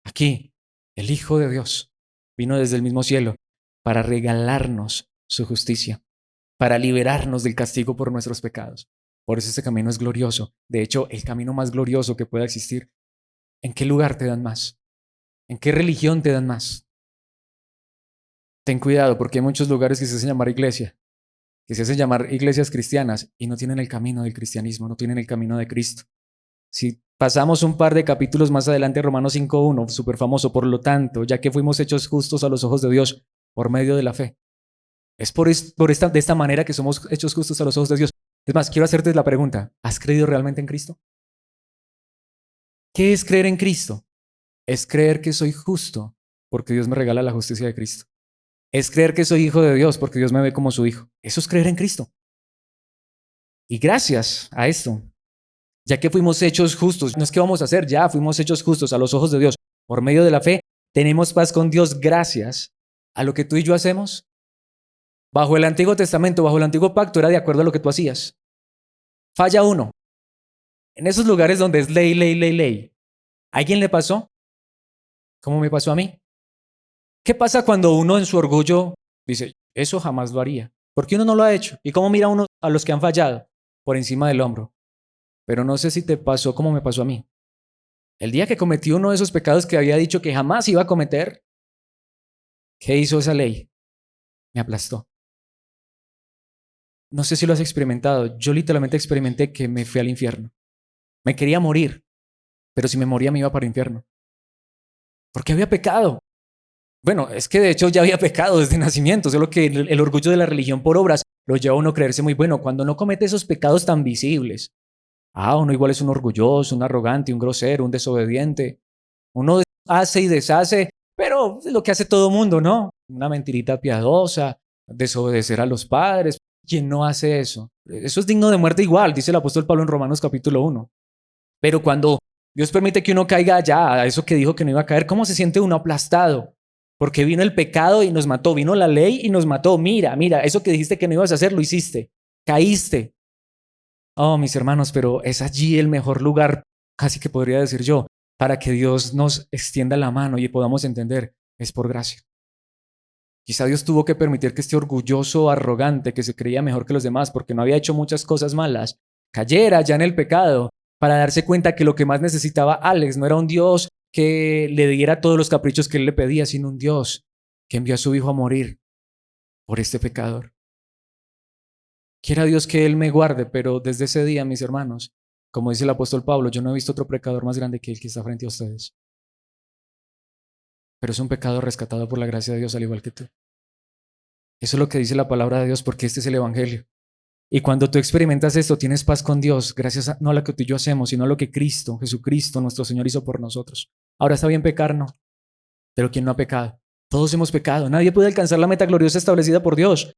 Aquí, el Hijo de Dios vino desde el mismo cielo para regalarnos su justicia, para liberarnos del castigo por nuestros pecados. Por eso este camino es glorioso. De hecho, el camino más glorioso que pueda existir. ¿En qué lugar te dan más? ¿En qué religión te dan más? Ten cuidado, porque hay muchos lugares que se hacen llamar iglesia, que se hacen llamar iglesias cristianas y no tienen el camino del cristianismo, no tienen el camino de Cristo. Si pasamos un par de capítulos más adelante, Romanos 5:1, súper famoso, por lo tanto, ya que fuimos hechos justos a los ojos de Dios por medio de la fe. Es de esta manera que somos hechos justos a los ojos de Dios. Es más, quiero hacerte la pregunta, ¿has creído realmente en Cristo? ¿Qué es creer en Cristo? Es creer que soy justo porque Dios me regala la justicia de Cristo. Es creer que soy hijo de Dios porque Dios me ve como su hijo. Eso es creer en Cristo. Y gracias a esto, ya que fuimos hechos justos, no es que vamos a hacer, ya fuimos hechos justos a los ojos de Dios por medio de la fe, tenemos paz con Dios gracias a lo que tú y yo hacemos. Bajo el Antiguo Testamento, bajo el Antiguo Pacto, era de acuerdo a lo que tú hacías. Falla uno. En esos lugares donde es ley, ley, ley, ley, ¿a alguien le pasó? ¿Cómo me pasó a mí? ¿Qué pasa cuando uno en su orgullo dice, eso jamás lo haría? ¿Por qué uno no lo ha hecho? ¿Y cómo mira uno a los que han fallado? Por encima del hombro. Pero no sé si te pasó como me pasó a mí. El día que cometí uno de esos pecados que había dicho que jamás iba a cometer, ¿qué hizo esa ley? Me aplastó. No sé si lo has experimentado. Yo literalmente experimenté que me fui al infierno. Me quería morir, pero si me moría me iba para el infierno. Porque había pecado. Bueno, es que de hecho ya había pecado desde nacimiento, solo que el orgullo de la religión por obras lo lleva a uno a creerse muy bueno cuando no comete esos pecados tan visibles. Uno igual es un orgulloso, un arrogante, un grosero, un desobediente. Uno hace y deshace, pero es lo que hace todo mundo, ¿no? Una mentirita piadosa, desobedecer a los padres. ¿Quién no hace eso? Eso es digno de muerte igual, dice el apóstol Pablo en Romanos capítulo 1. Pero cuando Dios permite que uno caiga allá, a eso que dijo que no iba a caer, ¿cómo se siente uno aplastado? Porque vino el pecado y nos mató, vino la ley y nos mató. Mira, mira, eso que dijiste que no ibas a hacer, lo hiciste, caíste. Oh, mis hermanos, pero es allí el mejor lugar, casi que podría decir yo, para que Dios nos extienda la mano y podamos entender, es por gracia. Quizá Dios tuvo que permitir que este orgulloso, arrogante, que se creía mejor que los demás porque no había hecho muchas cosas malas, cayera ya en el pecado para darse cuenta que lo que más necesitaba Alex no era un Dios que le diera todos los caprichos que él le pedía, sino un Dios que envió a su hijo a morir por este pecador. Quiera Dios que Él me guarde, pero desde ese día, mis hermanos, como dice el apóstol Pablo, yo no he visto otro pecador más grande que el que está frente a ustedes. Pero es un pecado rescatado por la gracia de Dios al igual que tú. Eso es lo que dice la palabra de Dios porque este es el Evangelio. Y cuando tú experimentas esto, tienes paz con Dios, gracias no a lo que tú y yo hacemos, sino a lo que Cristo, Jesucristo, nuestro Señor hizo por nosotros. Ahora está bien pecar, no. Pero ¿quién no ha pecado? Todos hemos pecado. Nadie puede alcanzar la meta gloriosa establecida por Dios.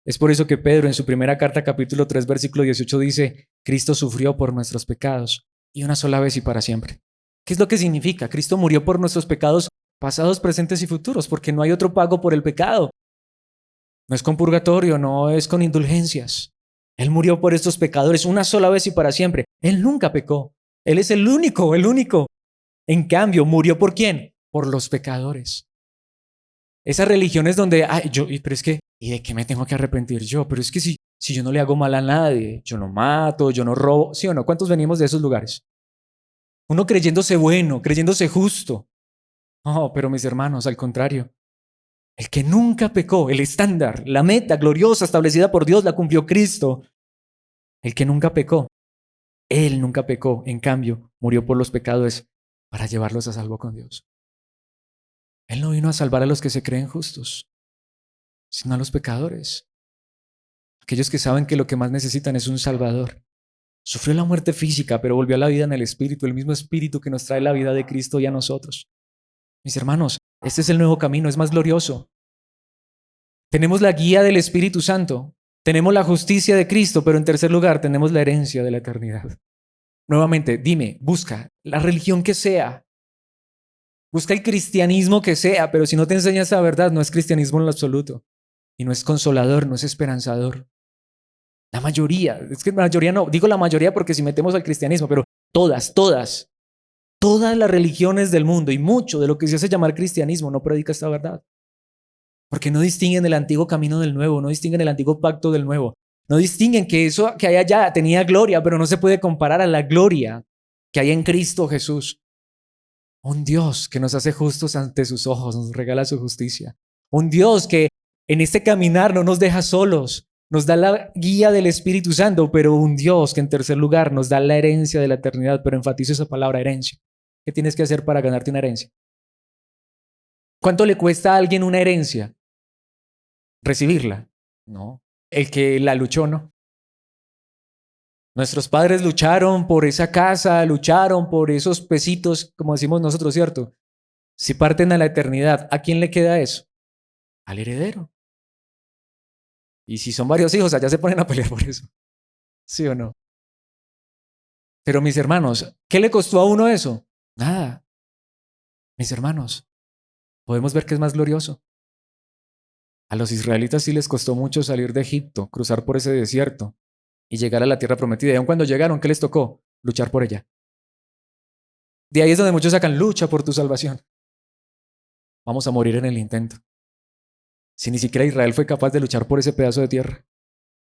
Es por eso que Pedro en su primera carta, capítulo 3, versículo 18 dice, Cristo sufrió por nuestros pecados y una sola vez y para siempre. ¿Qué es lo que significa? Cristo murió por nuestros pecados pasados, presentes y futuros, porque no hay otro pago por el pecado. No es con purgatorio, no es con indulgencias. Él murió por estos pecadores una sola vez y para siempre. Él nunca pecó. Él es el único, el único. En cambio, ¿murió por quién? Por los pecadores. Esas religiones donde, pero es que, ¿y de qué me tengo que arrepentir yo? Pero es que si yo no le hago mal a nadie, yo no mato, yo no robo, ¿sí o no? ¿Cuántos venimos de esos lugares? Uno creyéndose bueno, creyéndose justo. Oh, pero mis hermanos, al contrario. El que nunca pecó, el estándar, la meta gloriosa establecida por Dios, la cumplió Cristo. El que nunca pecó, Él nunca pecó. En cambio, murió por los pecadores para llevarlos a salvo con Dios. Él no vino a salvar a los que se creen justos, sino a los pecadores. Aquellos que saben que lo que más necesitan es un Salvador. Sufrió la muerte física, pero volvió a la vida en el Espíritu, el mismo Espíritu que nos trae la vida de Cristo y a nosotros. Mis hermanos, este es el nuevo camino, es más glorioso. Tenemos la guía del Espíritu Santo, tenemos la justicia de Cristo, pero en tercer lugar tenemos la herencia de la eternidad. Nuevamente, dime, busca la religión que sea, busca el cristianismo que sea, pero si no te enseña esa verdad, no es cristianismo en lo absoluto. Y no es consolador, no es esperanzador. La mayoría, es que la mayoría no, digo la mayoría porque si metemos al cristianismo, pero todas las religiones del mundo y mucho de lo que se hace llamar cristianismo no predica esta verdad. Porque no distinguen el antiguo camino del nuevo, no distinguen el antiguo pacto del nuevo. No distinguen que eso que hay allá tenía gloria, pero no se puede comparar a la gloria que hay en Cristo Jesús. Un Dios que nos hace justos ante sus ojos, nos regala su justicia. Un Dios que en este caminar no nos deja solos, nos da la guía del Espíritu Santo, pero un Dios que en tercer lugar nos da la herencia de la eternidad, pero enfatizo esa palabra herencia. ¿Qué tienes que hacer para ganarte una herencia? ¿Cuánto le cuesta a alguien una herencia? Recibirla. No. El que la luchó, no. Nuestros padres lucharon por esa casa, lucharon por esos pesitos, como decimos nosotros, ¿cierto? Si parten a la eternidad, ¿a quién le queda eso? Al heredero. Y si son varios hijos, allá se ponen a pelear por eso. ¿Sí o no? Pero mis hermanos, ¿qué le costó a uno eso? Nada. Mis hermanos, podemos ver que es más glorioso. A los israelitas sí les costó mucho salir de Egipto, cruzar por ese desierto y llegar a la tierra prometida. Y aun cuando llegaron, ¿qué les tocó? Luchar por ella. De ahí es donde muchos sacan lucha por tu salvación. Vamos a morir en el intento. Si ni siquiera Israel fue capaz de luchar por ese pedazo de tierra.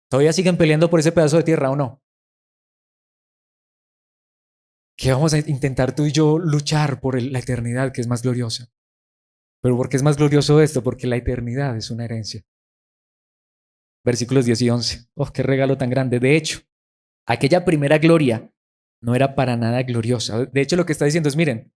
¿Todavía siguen peleando por ese pedazo de tierra o no? ¿Qué vamos a intentar tú y yo luchar por la eternidad que es más gloriosa? ¿Pero por qué es más glorioso esto? Porque la eternidad es una herencia. Versículos 10 y 11. ¡Oh, qué regalo tan grande! De hecho, aquella primera gloria no era para nada gloriosa. De hecho, lo que está diciendo es, miren,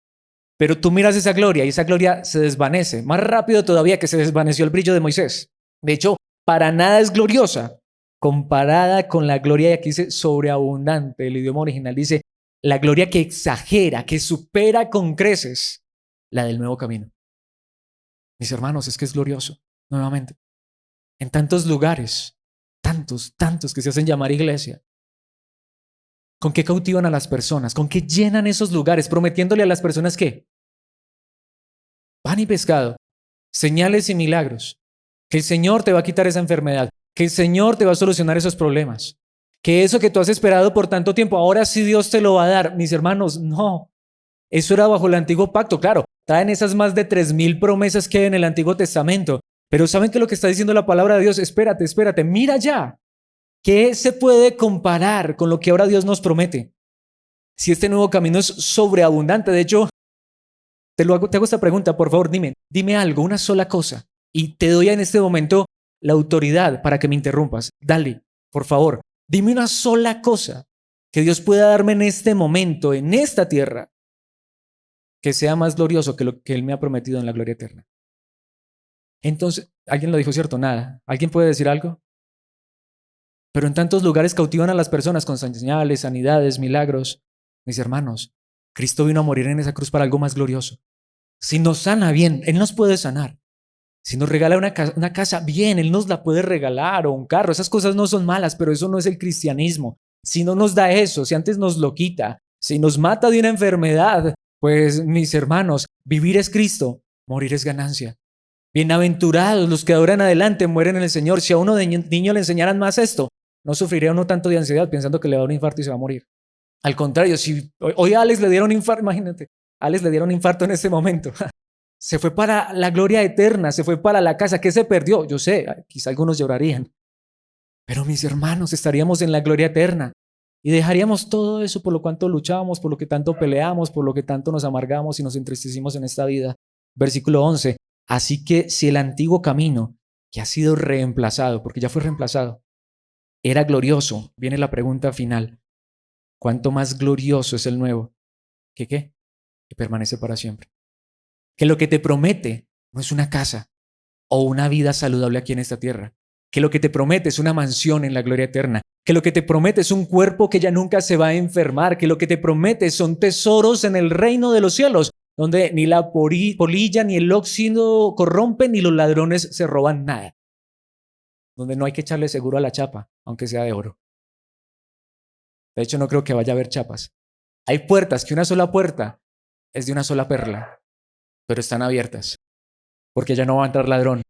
pero tú miras esa gloria y esa gloria se desvanece, más rápido todavía que se desvaneció el brillo de Moisés. De hecho, para nada es gloriosa comparada con la gloria, y aquí dice sobreabundante, el idioma original dice la gloria que exagera, que supera con creces la del nuevo camino. Mis hermanos, es que es glorioso, nuevamente. En tantos lugares, tantos que se hacen llamar iglesia. ¿Con qué cautivan a las personas? ¿Con qué llenan esos lugares? Prometiéndole a las personas que pan y pescado, señales y milagros, que el Señor te va a quitar esa enfermedad, que el Señor te va a solucionar esos problemas, que eso que tú has esperado por tanto tiempo, ahora sí Dios te lo va a dar. Mis hermanos, no. Eso era bajo el antiguo pacto, claro. Traen esas más de 3,000 promesas que hay en el Antiguo Testamento. Pero ¿saben qué es lo que está diciendo la palabra de Dios? Espérate, mira ya. ¿Qué se puede comparar con lo que ahora Dios nos promete? Si este nuevo camino es sobreabundante, de hecho, te hago esta pregunta, por favor, dime algo, una sola cosa. Y te doy en este momento la autoridad para que me interrumpas. Dale, por favor, dime una sola cosa que Dios pueda darme en este momento, en esta tierra, que sea más glorioso que lo que Él me ha prometido en la gloria eterna. Entonces, ¿alguien lo dijo cierto? Nada. ¿Alguien puede decir algo? Pero en tantos lugares cautivan a las personas con señales, sanidades, milagros. Mis hermanos, Cristo vino a morir en esa cruz para algo más glorioso. Si nos sana bien, Él nos puede sanar. Si nos regala una casa, bien, Él nos la puede regalar, o un carro. Esas cosas no son malas, pero eso no es el cristianismo. Si no nos da eso, si antes nos lo quita, si nos mata de una enfermedad, pues mis hermanos, vivir es Cristo, morir es ganancia. Bienaventurados los que de ahora en adelante mueren en el Señor. Si a uno de niño le enseñaran más esto, no sufriría uno tanto de ansiedad pensando que le va a dar un infarto y se va a morir. Al contrario, si hoy a Alex le dieron un infarto, imagínate, a Alex le dieron un infarto en este momento. Se fue para la gloria eterna, se fue para la casa. ¿Qué se perdió? Yo sé, quizá algunos llorarían. Pero mis hermanos, estaríamos en la gloria eterna. Y dejaríamos todo eso por lo cuanto luchamos, por lo que tanto peleamos, por lo que tanto nos amargamos y nos entristecimos en esta vida. Versículo 11. Así que si el antiguo camino, que ha sido reemplazado, porque ya fue reemplazado, era glorioso, viene la pregunta final. ¿Cuánto más glorioso es el nuevo? ¿Qué qué? Que permanece para siempre. Que lo que te promete no es una casa o una vida saludable aquí en esta tierra. Que lo que te promete es una mansión en la gloria eterna. Que lo que te promete es un cuerpo que ya nunca se va a enfermar. Que lo que te promete son tesoros en el reino de los cielos, donde ni la polilla ni el óxido corrompen ni los ladrones se roban nada. Donde no hay que echarle seguro a la chapa, aunque sea de oro. De hecho, no creo que vaya a haber chapas. Hay puertas que una sola puerta es de una sola perla, pero están abiertas, porque allá no va a entrar ladrón,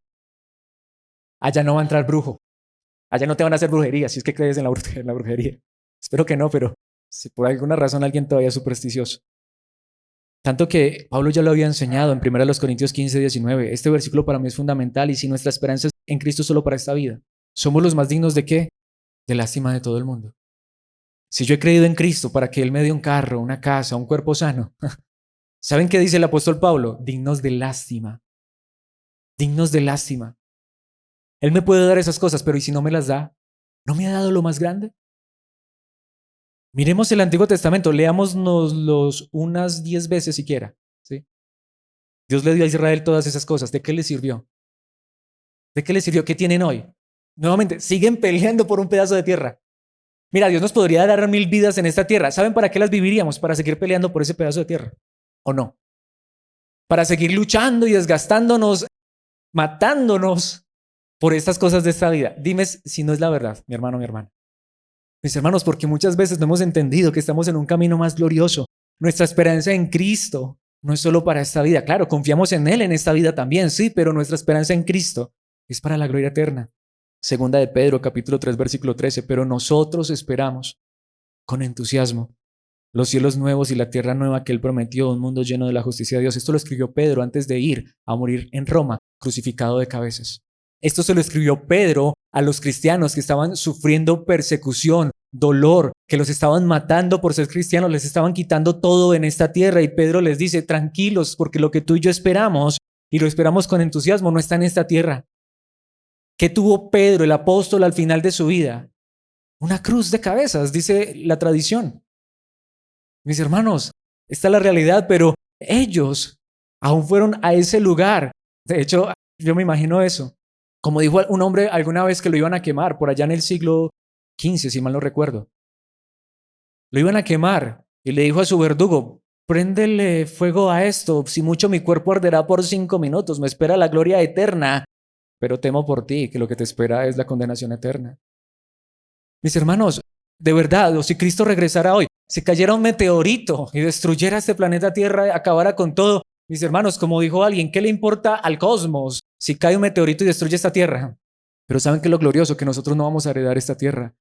allá no va a entrar brujo, allá no te van a hacer brujería, si es que crees en la brujería. Espero que no, pero si por alguna razón alguien todavía es supersticioso. Tanto que Pablo ya lo había enseñado en 1 Corintios 15, 19. Este versículo para mí es fundamental, y si nuestra esperanza es en Cristo solo para esta vida, ¿somos los más dignos de qué? De lástima de todo el mundo. Si yo he creído en Cristo para que Él me dé un carro, una casa, un cuerpo sano, ¿saben qué dice el apóstol Pablo? Dignos de lástima. Dignos de lástima. Él me puede dar esas cosas, pero ¿y si no me las da? ¿No me ha dado lo más grande? Miremos el Antiguo Testamento, leámonos unas 10 veces siquiera, ¿sí? Dios le dio a Israel todas esas cosas. ¿De qué le sirvió? ¿De qué le sirvió? ¿Qué tienen hoy? Nuevamente, siguen peleando por un pedazo de tierra. Mira, Dios nos podría dar 1000 vidas en esta tierra. ¿Saben para qué las viviríamos? Para seguir peleando por ese pedazo de tierra. ¿O no? Para seguir luchando y desgastándonos, matándonos por estas cosas de esta vida. Dime si no es la verdad, mi hermano, mi hermana. Mis hermanos, porque muchas veces no hemos entendido que estamos en un camino más glorioso. Nuestra esperanza en Cristo no es solo para esta vida. Claro, confiamos en Él en esta vida también, sí, pero nuestra esperanza en Cristo es para la gloria eterna. Segunda de Pedro, capítulo 3, versículo 13. Pero nosotros esperamos con entusiasmo los cielos nuevos y la tierra nueva que Él prometió, un mundo lleno de la justicia de Dios. Esto lo escribió Pedro antes de ir a morir en Roma, crucificado de cabezas. Esto se lo escribió Pedro a los cristianos que estaban sufriendo persecución, dolor, que los estaban matando por ser cristianos, les estaban quitando todo en esta tierra. Y Pedro les dice, tranquilos, porque lo que tú y yo esperamos, y lo esperamos con entusiasmo, no está en esta tierra. ¿Qué tuvo Pedro, el apóstol, al final de su vida? Una cruz de cabezas, dice la tradición. Mis hermanos, esta es la realidad, pero ellos aún fueron a ese lugar. De hecho, yo me imagino eso. Como dijo un hombre alguna vez que lo iban a quemar, por allá en el siglo XV, si mal no recuerdo. Lo iban a quemar y le dijo a su verdugo, préndele fuego a esto, si mucho mi cuerpo arderá por 5 minutos, me espera la gloria eterna, pero temo por ti, que lo que te espera es la condenación eterna. Mis hermanos, de verdad, o si Cristo regresara hoy, si cayera un meteorito y destruyera este planeta Tierra, acabara con todo, mis hermanos, como dijo alguien, ¿qué le importa al cosmos si cae un meteorito y destruye esta tierra? Pero ¿saben qué es lo glorioso? Que nosotros no vamos a heredar esta tierra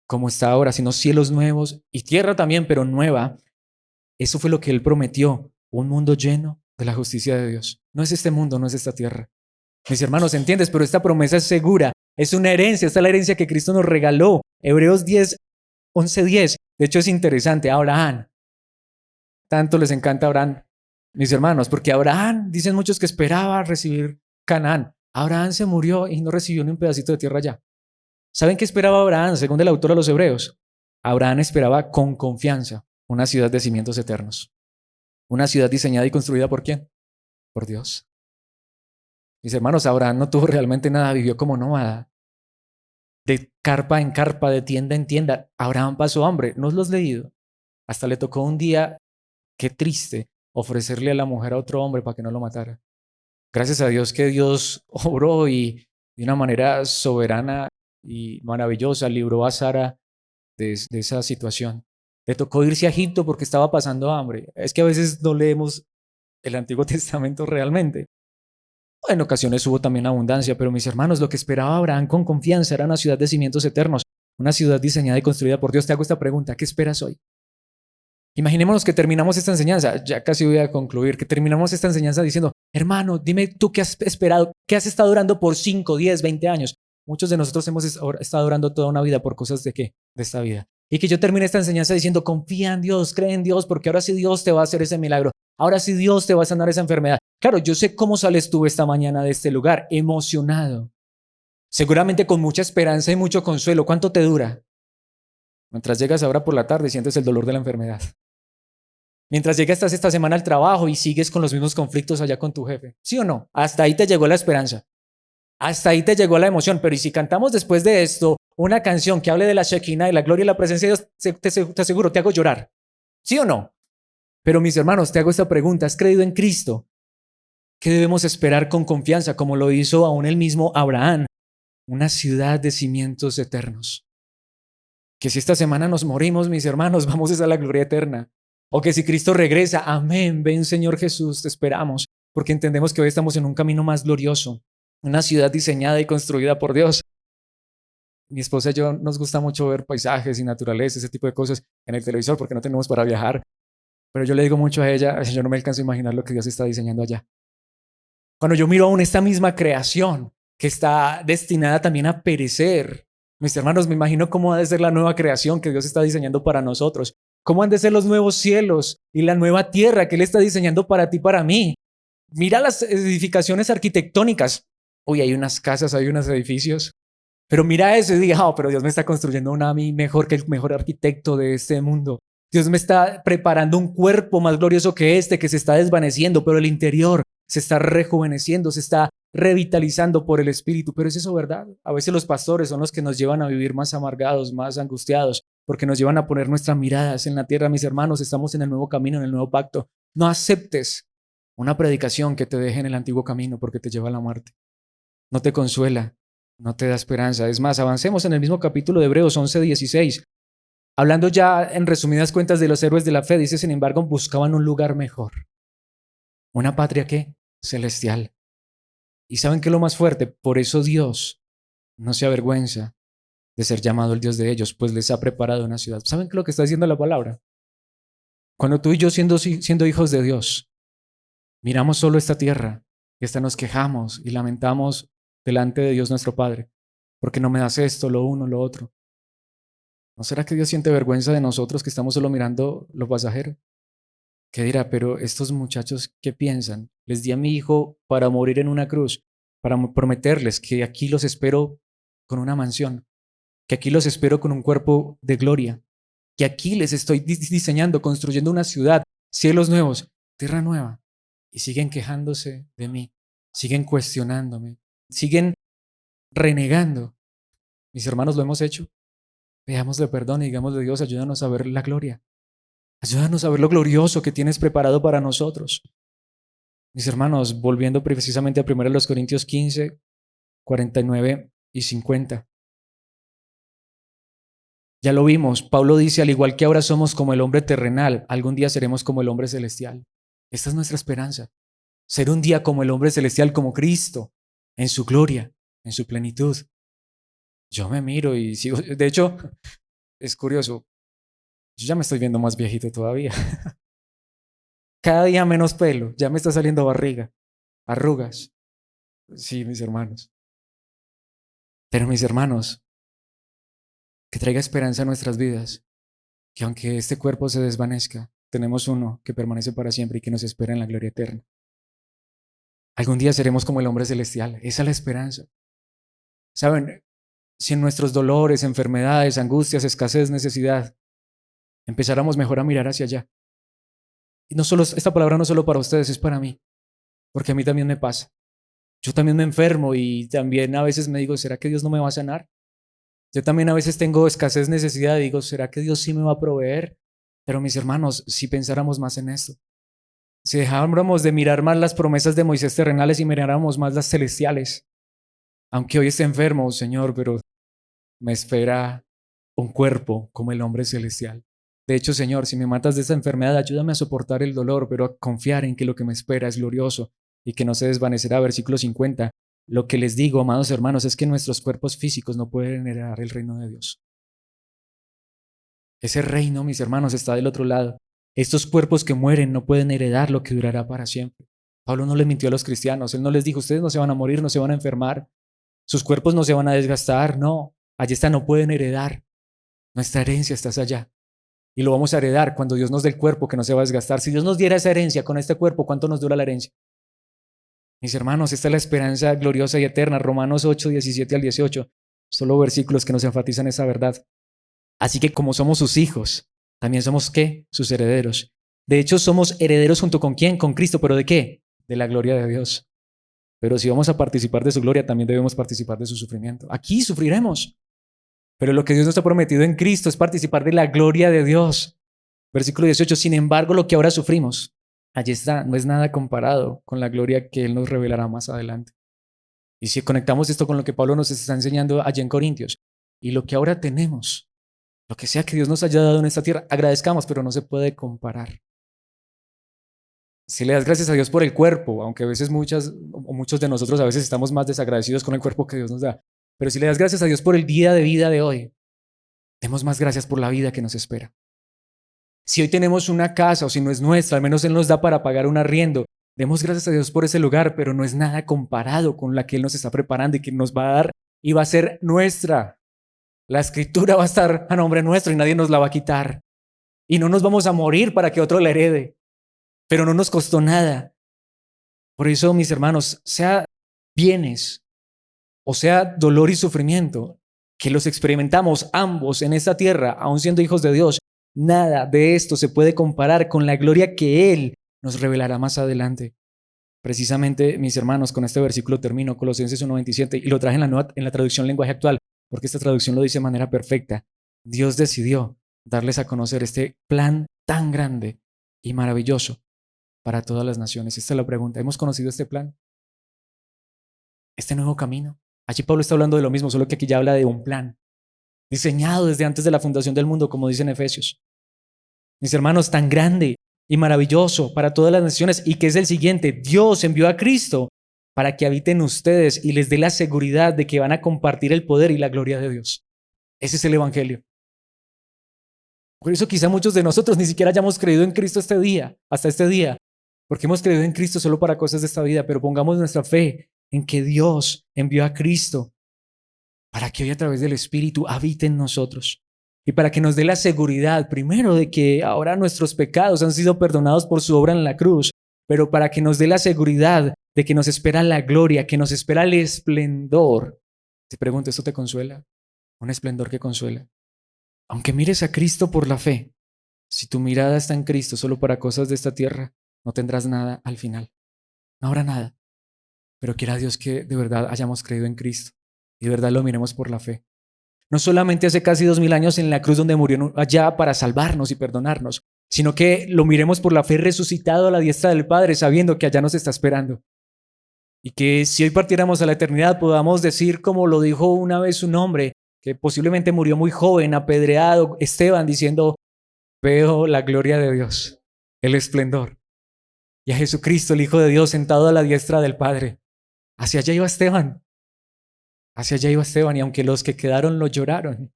como está ahora, sino cielos nuevos y tierra también, pero nueva. Eso fue lo que Él prometió, un mundo lleno de la justicia de Dios. No es este mundo, no es esta tierra. Mis hermanos, ¿entiendes? Pero esta promesa es segura, es una herencia, esta es la herencia que Cristo nos regaló. Hebreos 10, 11:10. De hecho, es interesante, Abraham. Tanto les encanta Abraham, mis hermanos, porque Abraham, dicen muchos que esperaba recibir Canaán. Abraham se murió y no recibió ni un pedacito de tierra allá. ¿Saben qué esperaba Abraham, según el autor de los Hebreos? Abraham esperaba con confianza una ciudad de cimientos eternos. Una ciudad diseñada y construida ¿por quién? Por Dios. Mis hermanos, Abraham no tuvo realmente nada, vivió como nómada. De carpa en carpa, de tienda en tienda. Abraham pasó hambre, ¿no lo has leído? Hasta le tocó un día, qué triste, ofrecerle a la mujer a otro hombre para que no lo matara. Gracias a Dios que Dios obró y de una manera soberana y maravillosa libró a Sara de esa situación. Le tocó irse a Egipto porque estaba pasando hambre. Es que a veces no leemos el Antiguo Testamento realmente. En ocasiones hubo también abundancia, pero mis hermanos, lo que esperaba Abraham con confianza era una ciudad de cimientos eternos, una ciudad diseñada y construida por Dios. Te hago esta pregunta, ¿qué esperas hoy? Imaginémonos que terminamos esta enseñanza, ya casi voy a concluir, que terminamos esta enseñanza diciendo, hermano, dime tú qué has esperado, qué has estado orando por 5, 10, 20 años. Muchos de nosotros hemos estado orando toda una vida por cosas de qué, de esta vida. Y que yo termine esta enseñanza diciendo, confía en Dios, cree en Dios, porque ahora sí Dios te va a hacer ese milagro. Ahora sí Dios te va a sanar esa enfermedad. Claro, yo sé cómo sales tú esta mañana de este lugar, emocionado. Seguramente con mucha esperanza y mucho consuelo. ¿Cuánto te dura? Mientras llegas ahora por la tarde y sientes el dolor de la enfermedad. Mientras llegas esta semana al trabajo y sigues con los mismos conflictos allá con tu jefe. ¿Sí o no? Hasta ahí te llegó la esperanza. Hasta ahí te llegó la emoción. Pero ¿y si cantamos después de esto una canción que hable de la Shekinah y la gloria y la presencia de Dios? Te aseguro, te hago llorar. ¿Sí o no? Pero mis hermanos, te hago esta pregunta. ¿Has creído en Cristo? ¿Qué debemos esperar con confianza, como lo hizo aún el mismo Abraham? Una ciudad de cimientos eternos. Que si esta semana nos morimos, mis hermanos, vamos a la gloria eterna. O que si Cristo regresa, amén, ven Señor Jesús, te esperamos, porque entendemos que hoy estamos en un camino más glorioso, una ciudad diseñada y construida por Dios. Mi esposa y yo nos gusta mucho ver paisajes y naturaleza, ese tipo de cosas en el televisor, porque no tenemos para viajar. Pero yo le digo mucho a ella, yo no me alcanzo a imaginar lo que Dios está diseñando allá. Cuando yo miro aún esta misma creación, que está destinada también a perecer, mis hermanos, me imagino cómo ha de ser la nueva creación que Dios está diseñando para nosotros. ¿Cómo han de ser los nuevos cielos y la nueva tierra que Él está diseñando para ti y para mí? Mira las edificaciones arquitectónicas. Uy, hay unas casas, hay unos edificios. Pero mira eso y diga, oh, pero Dios me está construyendo una a mí mejor que el mejor arquitecto de este mundo. Dios me está preparando un cuerpo más glorioso que este, que se está desvaneciendo, pero el interior se está rejuveneciendo, se está revitalizando por el Espíritu. Pero es eso, ¿verdad? A veces los pastores son los que nos llevan a vivir más amargados, más angustiados, porque nos llevan a poner nuestras miradas en la tierra. Mis hermanos, estamos en el nuevo camino, en el nuevo pacto. No aceptes una predicación que te deje en el antiguo camino porque te lleva a la muerte. No te consuela, no te da esperanza. Es más, avancemos en el mismo capítulo de Hebreos 11:16. Hablando ya en resumidas cuentas de los héroes de la fe, dice, sin embargo, buscaban un lugar mejor. ¿Una patria qué? Celestial. ¿Y saben qué es lo más fuerte? Por eso Dios no se avergüenza de ser llamado el Dios de ellos, pues les ha preparado una ciudad. ¿Saben qué es lo que está diciendo la palabra? Cuando tú y yo siendo hijos de Dios, miramos solo esta tierra y hasta nos quejamos y lamentamos delante de Dios nuestro Padre, porque no me das esto, lo uno, lo otro. ¿No será que Dios siente vergüenza de nosotros que estamos solo mirando lo pasajero? ¿Qué dirá? Pero estos muchachos, ¿qué piensan? Les di a mi hijo para morir en una cruz, para prometerles que aquí los espero con una mansión, que aquí los espero con un cuerpo de gloria, que aquí les estoy diseñando, construyendo una ciudad, cielos nuevos, tierra nueva. Y siguen quejándose de mí, siguen cuestionándome, siguen renegando. Mis hermanos, lo hemos hecho. Veámosle perdón y digámosle, Dios, ayúdanos a ver la gloria. Ayúdanos a ver lo glorioso que tienes preparado para nosotros. Mis hermanos, volviendo precisamente a 1 Corintios 15, 49 y 50. Ya lo vimos, Pablo dice, al igual que ahora somos como el hombre terrenal, algún día seremos como el hombre celestial. Esta es nuestra esperanza. Ser un día como el hombre celestial, como Cristo, en su gloria, en su plenitud. Yo me miro y sigo, de hecho, es curioso, yo ya me estoy viendo más viejito todavía. Cada día menos pelo, ya me está saliendo barriga, arrugas. Sí, mis hermanos. Pero mis hermanos, que traiga esperanza a nuestras vidas, que aunque este cuerpo se desvanezca, tenemos uno que permanece para siempre y que nos espera en la gloria eterna. Algún día seremos como el hombre celestial, esa es la esperanza. Saben, si en nuestros dolores, enfermedades, angustias, escasez, necesidad, empezáramos mejor a mirar hacia allá. Y no solo, esta palabra no solo para ustedes, es para mí, porque a mí también me pasa. Yo también me enfermo y también a veces me digo, ¿será que Dios no me va a sanar? Yo también a veces tengo escasez, necesidad y digo, ¿será que Dios sí me va a proveer? Pero mis hermanos, si pensáramos más en esto, si dejáramos de mirar más las promesas de Moisés terrenales y miráramos más las celestiales, aunque hoy esté enfermo, Señor, pero me espera un cuerpo como el hombre celestial. De hecho, Señor, si me matas de esta enfermedad, ayúdame a soportar el dolor, pero a confiar en que lo que me espera es glorioso y que no se desvanecerá. Versículo 50. Lo que les digo, amados hermanos, es que nuestros cuerpos físicos no pueden heredar el reino de Dios. Ese reino, mis hermanos, está del otro lado. Estos cuerpos que mueren no pueden heredar lo que durará para siempre. Pablo no les mintió a los cristianos. Él no les dijo, ustedes no se van a morir, no se van a enfermar. Sus cuerpos no se van a desgastar. No, allí está, no pueden heredar. Nuestra herencia está allá. Y lo vamos a heredar cuando Dios nos dé el cuerpo que no se va a desgastar. Si Dios nos diera esa herencia con este cuerpo, ¿cuánto nos dura la herencia? Mis hermanos, esta es la esperanza gloriosa y eterna. Romanos 8, 17 al 18. Solo versículos que nos enfatizan esa verdad. Así que como somos sus hijos, también somos ¿qué? Sus herederos. De hecho, somos herederos junto con ¿quién? Con Cristo. ¿Pero de qué? De la gloria de Dios. Pero si vamos a participar de su gloria, también debemos participar de su sufrimiento. Aquí sufriremos. Pero lo que Dios nos ha prometido en Cristo es participar de la gloria de Dios. Versículo 18. Sin embargo, lo que ahora sufrimos, allí está, no es nada comparado con la gloria que Él nos revelará más adelante. Y si conectamos esto con lo que Pablo nos está enseñando allá en Corintios, y lo que ahora tenemos, lo que sea que Dios nos haya dado en esta tierra, agradezcamos, pero no se puede comparar. Si le das gracias a Dios por el cuerpo, aunque a veces muchos de nosotros a veces estamos más desagradecidos con el cuerpo que Dios nos da, pero si le das gracias a Dios por el día de vida de hoy, demos más gracias por la vida que nos espera. Si hoy tenemos una casa o si no es nuestra, al menos Él nos da para pagar un arriendo, demos gracias a Dios por ese lugar, pero no es nada comparado con la que Él nos está preparando y que nos va a dar y va a ser nuestra. La escritura va a estar a nombre nuestro y nadie nos la va a quitar. Y no nos vamos a morir para que otro la herede, pero no nos costó nada. Por eso, mis hermanos, sea bienes, o sea, dolor y sufrimiento, que los experimentamos ambos en esta tierra, aun siendo hijos de Dios, nada de esto se puede comparar con la gloria que Él nos revelará más adelante. Precisamente, mis hermanos, con este versículo termino, Colosenses 1:27, y lo traje en la traducción lenguaje actual, porque esta traducción lo dice de manera perfecta. Dios decidió darles a conocer este plan tan grande y maravilloso para todas las naciones. Esta es la pregunta. ¿Hemos conocido este plan? ¿Este nuevo camino? Allí Pablo está hablando de lo mismo, solo que aquí ya habla de un plan, diseñado desde antes de la fundación del mundo, como dice en Efesios. Mis hermanos, tan grande y maravilloso para todas las naciones, y que es el siguiente: Dios envió a Cristo para que habiten ustedes y les dé la seguridad de que van a compartir el poder y la gloria de Dios. Ese es el Evangelio. Por eso quizá muchos de nosotros ni siquiera hayamos creído en Cristo hasta este día, porque hemos creído en Cristo solo para cosas de esta vida, pero pongamos nuestra fe en que Dios envió a Cristo para que hoy a través del Espíritu habite en nosotros y para que nos dé la seguridad, primero, de que ahora nuestros pecados han sido perdonados por su obra en la cruz, pero para que nos dé la seguridad de que nos espera la gloria, que nos espera el esplendor. Te pregunto, ¿esto te consuela? Un esplendor que consuela. Aunque mires a Cristo por la fe, si tu mirada está en Cristo solo para cosas de esta tierra, no tendrás nada al final. No habrá nada. Pero quiera Dios que de verdad hayamos creído en Cristo y de verdad lo miremos por la fe. No solamente hace casi 2000 años en la cruz donde murió allá para salvarnos y perdonarnos, sino que lo miremos por la fe resucitado a la diestra del Padre, sabiendo que allá nos está esperando. Y que si hoy partiéramos a la eternidad podamos decir, como lo dijo una vez un hombre que posiblemente murió muy joven, apedreado, Esteban, diciendo: veo la gloria de Dios, el esplendor, y a Jesucristo, el Hijo de Dios, sentado a la diestra del Padre. Hacia allá iba Esteban. Hacia allá iba Esteban, y aunque los que quedaron lo lloraron,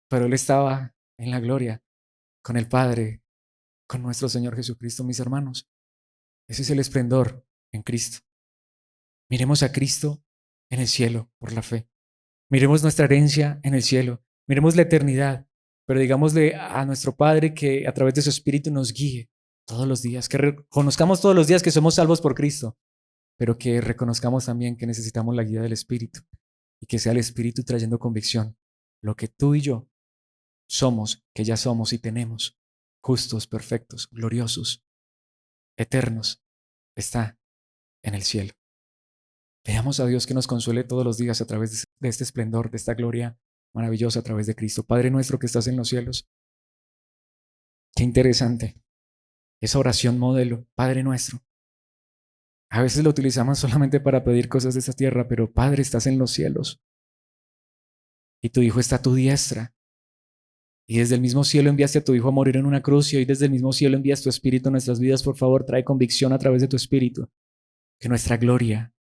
pero él estaba en la gloria, con el Padre, con nuestro Señor Jesucristo, mis hermanos. Ese es el esplendor en Cristo. Miremos a Cristo en el cielo por la fe. Miremos nuestra herencia en el cielo. Miremos la eternidad, pero digámosle a nuestro Padre que a través de su Espíritu nos guíe todos los días, que reconozcamos todos los días que somos salvos por Cristo, pero que reconozcamos también que necesitamos la guía del Espíritu y que sea el Espíritu trayendo convicción. Lo que tú y yo somos, que ya somos y tenemos, justos, perfectos, gloriosos, eternos, está en el cielo. Veamos a Dios que nos consuele todos los días a través de este esplendor, de esta gloria maravillosa a través de Cristo. Padre nuestro que estás en los cielos. Qué interesante. Esa oración modelo, Padre nuestro. A veces lo utilizamos solamente para pedir cosas de esta tierra, pero Padre, estás en los cielos. Y tu Hijo está a tu diestra. Y desde el mismo cielo enviaste a tu Hijo a morir en una cruz, y hoy desde el mismo cielo envías tu Espíritu a nuestras vidas. Por favor, trae convicción a través de tu Espíritu. Que nuestra gloria,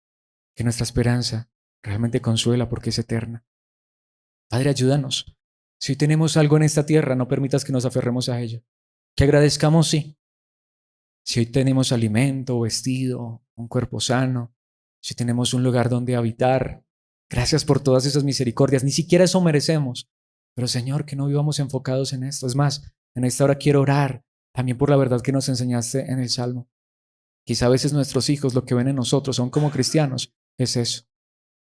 que nuestra esperanza realmente consuela porque es eterna. Padre, ayúdanos. Si hoy tenemos algo en esta tierra, no permitas que nos aferremos a ello. Que agradezcamos, sí. Si hoy tenemos alimento, vestido, un cuerpo sano, si tenemos un lugar donde habitar, gracias por todas esas misericordias. Ni siquiera eso merecemos. Pero Señor, que no vivamos enfocados en esto. Es más, en esta hora quiero orar también por la verdad que nos enseñaste en el Salmo. Quizá a veces nuestros hijos, lo que ven en nosotros, son como cristianos, es eso.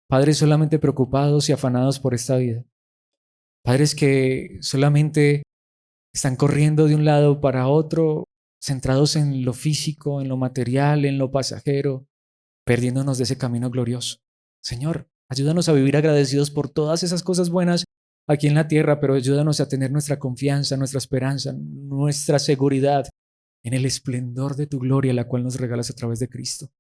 Padres solamente preocupados y afanados por esta vida. Padres que solamente están corriendo de un lado para otro, centrados en lo físico, en lo material, en lo pasajero, perdiéndonos de ese camino glorioso. Señor, ayúdanos a vivir agradecidos por todas esas cosas buenas aquí en la tierra, pero ayúdanos a tener nuestra confianza, nuestra esperanza, nuestra seguridad en el esplendor de tu gloria, la cual nos regalas a través de Cristo.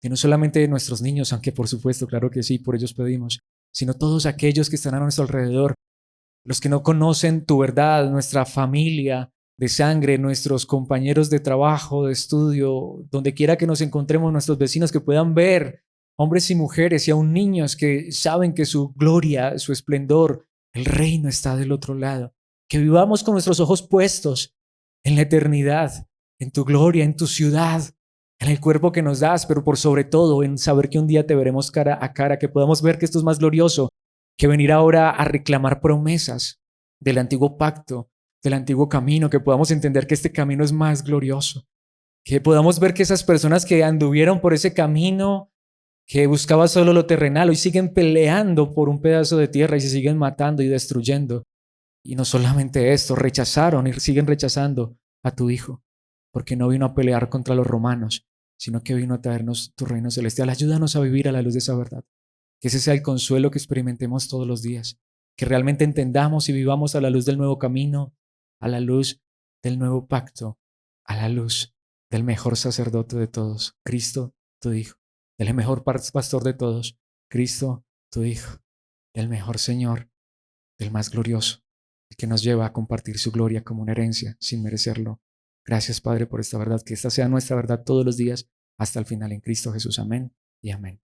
Que no solamente de nuestros niños, aunque por supuesto, claro que sí, por ellos pedimos, sino todos aquellos que están a nuestro alrededor, los que no conocen tu verdad, nuestra familia de sangre, nuestros compañeros de trabajo, de estudio, donde quiera que nos encontremos, nuestros vecinos que puedan ver, hombres y mujeres y aún niños que saben que su gloria, su esplendor, el reino está del otro lado. Que vivamos con nuestros ojos puestos en la eternidad, en tu gloria, en tu ciudad, en el cuerpo que nos das, pero por sobre todo en saber que un día te veremos cara a cara, que podamos ver que esto es más glorioso que venir ahora a reclamar promesas del antiguo pacto, del antiguo camino, que podamos entender que este camino es más glorioso, que podamos ver que esas personas que anduvieron por ese camino que buscaba solo lo terrenal, hoy siguen peleando por un pedazo de tierra y se siguen matando y destruyendo. Y no solamente esto, rechazaron y siguen rechazando a tu Hijo, porque no vino a pelear contra los romanos, sino que vino a traernos tu reino celestial. Ayúdanos a vivir a la luz de esa verdad. Que ese sea el consuelo que experimentemos todos los días. Que realmente entendamos y vivamos a la luz del nuevo camino, a la luz del nuevo pacto, a la luz del mejor sacerdote de todos, Cristo, tu Hijo, del mejor pastor de todos, Cristo, tu Hijo, del mejor Señor, del más glorioso, el que nos lleva a compartir su gloria como una herencia sin merecerlo. Gracias, Padre, por esta verdad, que esta sea nuestra verdad todos los días hasta el final en Cristo Jesús. Amén y amén.